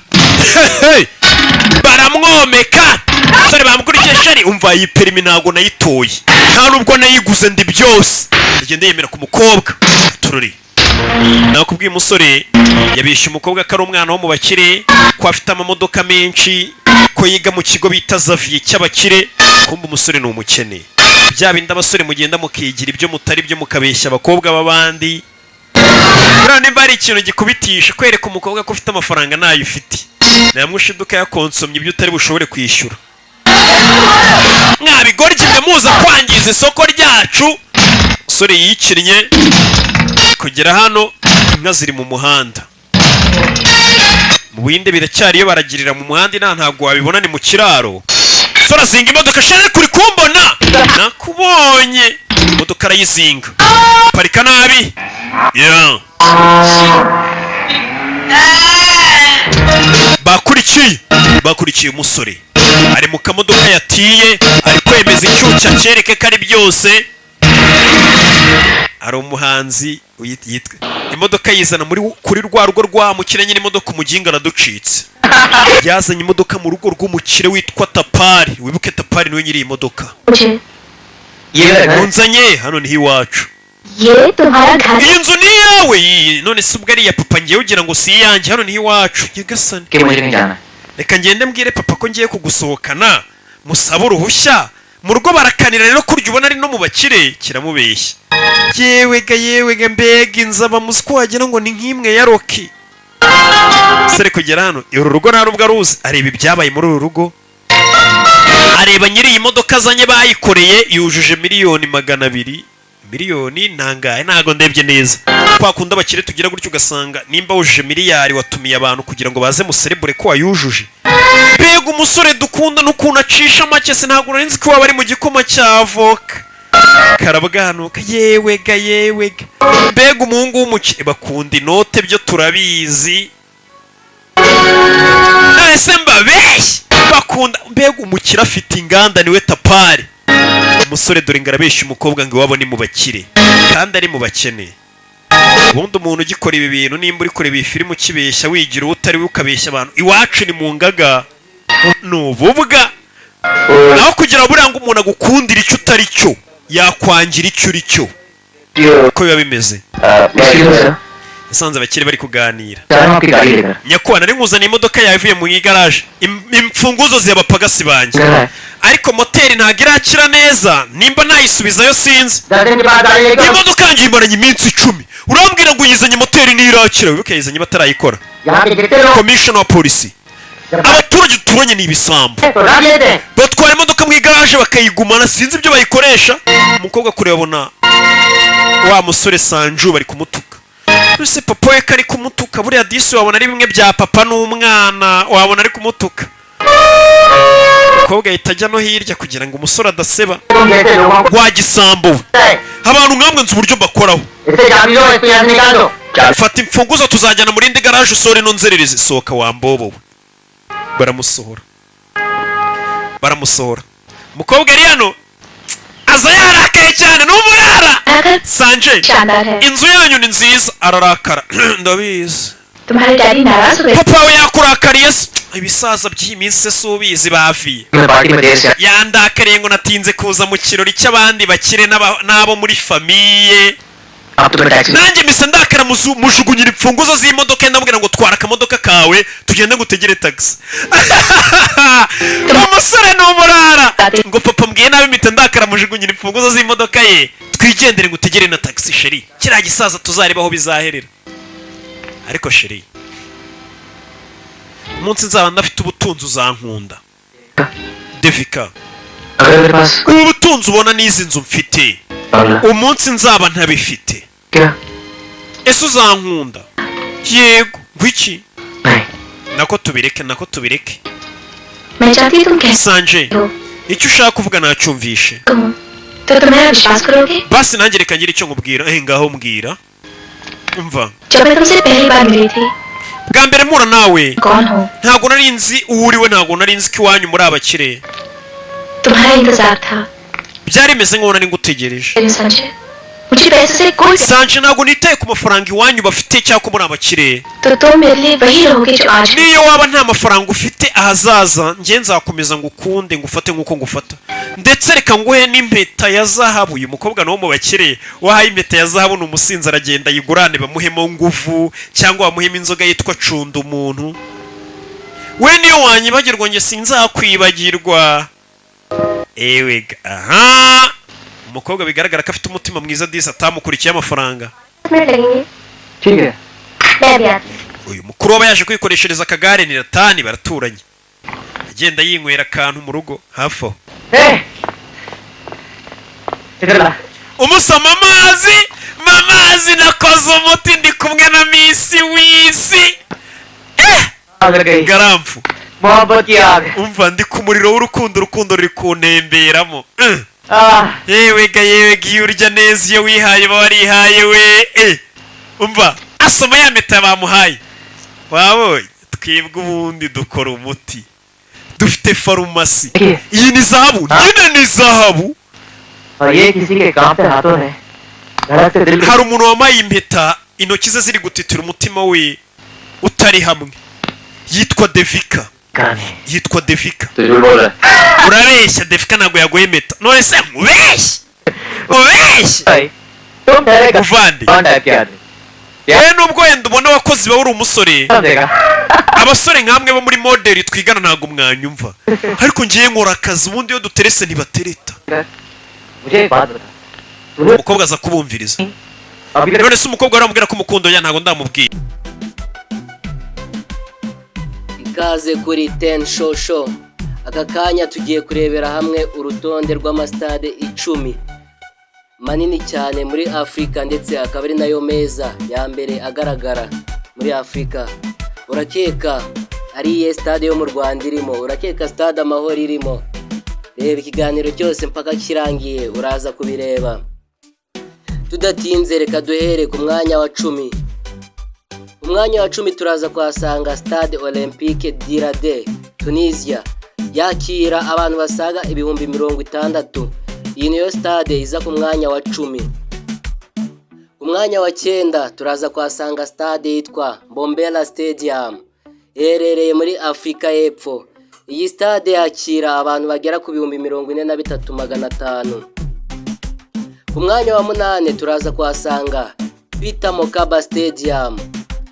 umusore bamukurikiye sheri umva iyi perimi ntabwo nayitoye nta nubwo nayiguze ndi byose agenda yemera ku mukobwa gatorori nakubwiye umusore yabishe umukobwa ko ari umwana wo mu bakire ko afite amamodoka menshi ko yiga mu kigo bita Xavier cy'abakire kumbe umusore ni umukene bya bindi abasore mugenda mukigira ibyo mutari byo mukabeshya abakobwa b'abandi buriya nimba ari ikintu gikubitisha kwereka umukobwa ko ufite amafaranga nayo ufite namwishiduka yakonsomye ibyo utari bushobore kwishyura mwabigoryi mwe muza kwangiza isoko ryacu umusore yikinnye kugera hano inka ziri mu muhanda mu bindi biracyariyo baragirira mu muhanda ntabwo wabibona ni mu kiraro umusore azinga imodoka sheri kuri kumbona nakubonye imodoka arayizinga parika nabi bakurikiye umusore ari mu kamodoka yatiye ari kwemeza icyuca cyereke ko ari byose ari umuhanzi yitwa imodoka yizana kuri rwa rugo rwa mukire nyine imodoka umuginga araducitse yazanye imodoka mu rugo rw'umukire witwa Tapari wibuke Tapari niwe nyiri iyi modoka unzanye hano niho iwacu iyi nzu ni iyawe none se ubwo ari iya papa ngiye ugira ngo si iyanjye hano niho iwacu nyagasani reka ngende mbwire papa ko ngiye kugusohokana musaba uruhushya mu rugo barakanira rero kurya ubona ari no mu bakire kiramubeshya yewega mbega inzaba muzi ko wagira ngo ni nk'imwe ya Rocky sere kugera hano uru rugo nta rubwo aruzi areba ibyabaye muri uru rugo areba nyiri iyi modoka azanye bayikoreye yujuje miliyoni 200 miliyoni ntangaye ntago ndebye neza twakunda abakire tugira gutyo ugasanga nimba wujuje miliyari watumiye abantu kugira ngo baze muserebure ko wayujuje mbega umusore dukunda n'ukuntu acisha make se ntabwo nzi ko waba ari mu gikoma cya avoka karabwanuka yewega mbega umuhungu w'umukire bakunda inote byo turabizi nese mbabeshye bakunda mbega umukire afite inganda niwe Tapari umusore dore ngarabeshya umukobwa ngo iwabo ni mu bakire kandi ari mu bakene ubundi umuntu ugikora ibi bintu nimba uri kureba iyi filime ukibeshya wigira utari we ukabeshya abantu iwacu ni mu ngaga n'ububwa naho kugira buriya ngo umuntu agukundira icyo utari cyo yakwangira icyo uri cyo uko biba bimeze yasanze abakire bari kuganira nyakubahwa nari nkuzaniye imodoka yawe ivuye mu igaraje imfunguzo z'abapagasi banjye ariko moteri ntabwo irakira neza nimba nayisubizayo sinzi imodoka yanjye yimaranye iminsi 10 urambwira ngo uyizanye moteri ntirakira wibuke yayizanye batarayikora commissioner wa polisi abaturage turanye ni ibisambo batwara imodoka mu igaraje bakayigumana sinzi ibyo bayikoresha umukobwa kure babona wa musore Sanju bari kumutuka ese papa we kari kumutuka buriya disi wabona ari bimwe bya papa n'umwana wabona ari kumutuka umukobwa ahita ajya no hirya kugira ngo umusore adaseba wagisambo abantu nkamwe nzi uburyo bakoraho fata imfunguzo tuzajyana muri indi garaje usore no nzerereze sohoka wambobo baramusohora umukobwa ari hano aza yarakaye cyane n'umurara Sanje inzu yanyu ni nziza ararakara ndabizi papa we yakurakariye ibisaza by'iminsi se ubizi baviye yandakariye ngo natinze kuza mu kirori cy'abandi bakire n'abo muri famiye nanjye mise ndakara mujugunyira imfunguzo z'imodoka ndamubwira ngo twara akamodoka kawe tugende ngutegere taxi umusore n'umurara ngo papa mbwiye nabi mpita ndakara mujugunyira imfunguzo z'imodoka ye twigendere ngutegere na taxi sheri kiriya gisaza tuzarebaho bizaherera ariko sheri umunsi nzaba ndafite ubutunzi uzankunda Devika अगर मेरे पास ubu butunzi ubona n'izi nzu mfite पागला umunsi nzaba ntabifite क्या ese uzankunda yego ngwiki नहीं nako tubireke मैं चाहती तुम कैसे sanje हो icyo ushaka kuvuga nacyumvishe कहूँ तो तुम मेरा विश्वास करोगे basi nanjye reka ngire icyo nkubwira ngaho mbwira umva जब मैं तुमसे पहली बार मिली थी bwa mbere mpura nawe कौन हो ntabwo nari nzi uwo uriwe ntabwo nari nzi ko iwanyu muri abakire तुम्हारा इंतजार था byari bimeze nk'aho nari ngutegereje लेकिन संजय मुझे पैसे से कोई sanje ntabwo nitaye ku mafaranga iwanyu bafite cyangwa ko muri abakire तो तुम मेरे लिए वही रहोगे जो आज हो। niyo waba nta mafaranga ufite ahazaza njye nzakomeza ngukunde ngufate nk'uko ngufata ndetse reka nguhe n'impeta ya zahabu uyu mukobwa nawo mu bakire wahaye impeta ya zahabu ni umusinzi aragenda yigurane bamuhemo nguvu cyangwa bamuhemo inzoga yitwa cunda umuntu we niyo wanyibagirwa njye sinzakwibagirwa ewe aha umukobwa bigaragara ko afite umutima mwiza disi atamukurikiye amafaranga minute लगेंगे ठीक है मैं भी आती हूँ। uyu mukuru waba yaje kwikoreshereza akagare ni ratani baraturanye agenda yinywera akantu mu rugo hafi aho इधर ला umusoma amazi nakoze umuti ndi kumwe na misi w'isi आग गई garamfu मोहब्बत की आग umva ndi ku muriro w'urukundo urukundo ruri kuntemberamo ah yewega iyo urya neza iyo wihaye uba warihaye we umva asoma ya meta bamuhaye wabonye twebwe ubundi dukora umuti dufite farumasi iyi ni zahabu nyine ni zahabu और ये किसी के काम पे हाथों है धड़क से दिल hari umuntu wamaye impeta intoki ze ziri gutitira umutima we utari hamwe yitwa devika गाने yitwa devika तो झूठ बोल रहा है urabeshya devika ntabwo yaguye impeta none se nkubeshye भाई तुम ठहरे uvandi कौन टाइप के आदमी yewe nubwo wenda ubona abakozi bawe uri umusore समझेगा abasore nk'amwe bo muri moderi twigana ntabwo mwanyumva ariko ngiye nkora akazi ubundi iyo duterese ntibatereta मुझे एक बात बता तूने umukobwa aza kubumviriza अभी तक none se umukobwa aramubwira ko umukundo ya ntabwo ndamubwira ikaze kuri ten show aka kanya tugiye kurebera hamwe urutonde rw'amasitade 10 manini cyane muri Afurika ndetse akaba ari nayo meza ya mbere agaragara muri Afurika. Urakeka ari iye stade yo mu Rwanda irimo? Urakeka stade Amahoro irimo? Reba ikiganiro cyose mpaka kirangiye uraza kubireba. Tudatinze reka duhere ku mwanya wa 10. Umwanya wa 10 turaza kuhasanga Stade Olympique d'Irade, Tunisia, yakira abantu basaga ibihumbi 60. Iyi niyo stade iza ku mwanya wa 10. Ku mwanya wa 9 turaza kuhasanga stade yitwa Mbombela Stadium, iherereye muri Afurika y'Epfo. Iyi stade yakira abantu bagera ku bihumbi 43,500. Ku mwanya wa 8 turaza kuhasanga Peter Mokaba Stadium.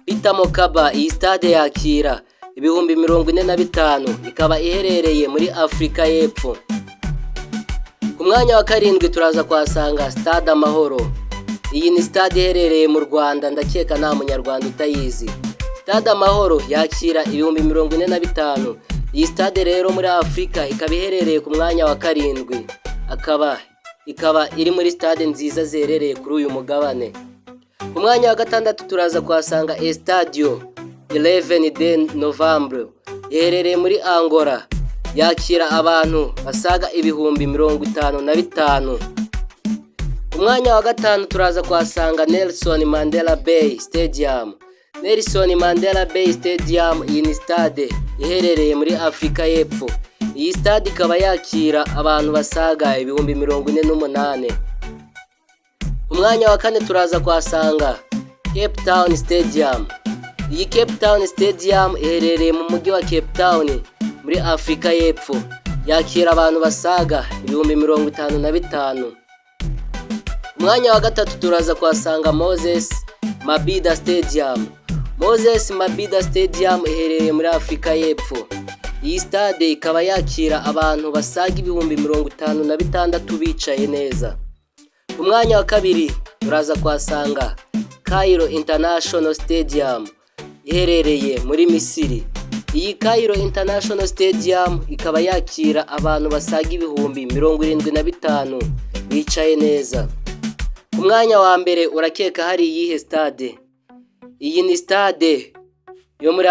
Peter Mokaba, iyi stade yakira ibihumbi 45, ikaba iherereye muri Afurika y'Epfo. Ku mwanya wa 7 turaza kuhasanga Stade Amahoro. Iyi ni stade iherereye mu Rwanda, ndakeka nta munyarwanda utayizi. Stade Amahoro yakira ibihumbi 45. Iyi stade rero muri Afurika ikaba iherereye ku mwanya wa 7, ikaba iri muri stade nziza zerereye kuri uyu mugabane. Ku mwanya wa 6 turaza kuhasanga Estadio 11 de Novembre, iherereye muri Angola, yakira abantu basaga ibihumbi 55. Ku mwanya wa 5 turaza kuhasanga Nelson Mandela Bay Stadium. Nelson Mandela Bay Stadium, iyi ni stade iherereye muri Afurika y'Epfo. Iyi stade ikaba yakira abantu basaga ibihumbi 48. Ku mwanya wa 4 turaza kuhasanga Cape Town Stadium. Iyi Cape Town Stadium iherereye mu mujyi wa Cape Town muri Afurika y'Epfo, yakira abantu basaga ibihumbi 55. Ku mwanya wa 3 turaza kuhasanga Moses Mabhida Stadium. Moses Mabhida Stadium iherereye muri Afurika y'Epfo. Iyi stade ikaba yakira abantu basaga ibihumbi 56 bicaye neza. Ku mwanya wa 2 turaza kuhasanga Cairo International Stadium, iherereye muri Misiri. Iyi Cairo International Stadium ikaba yakira abantu basaga ibihumbi 75 bicaye neza. Ku mwanya wa mbere urakeka hari iyihe stade? Iyi ni stade yo muri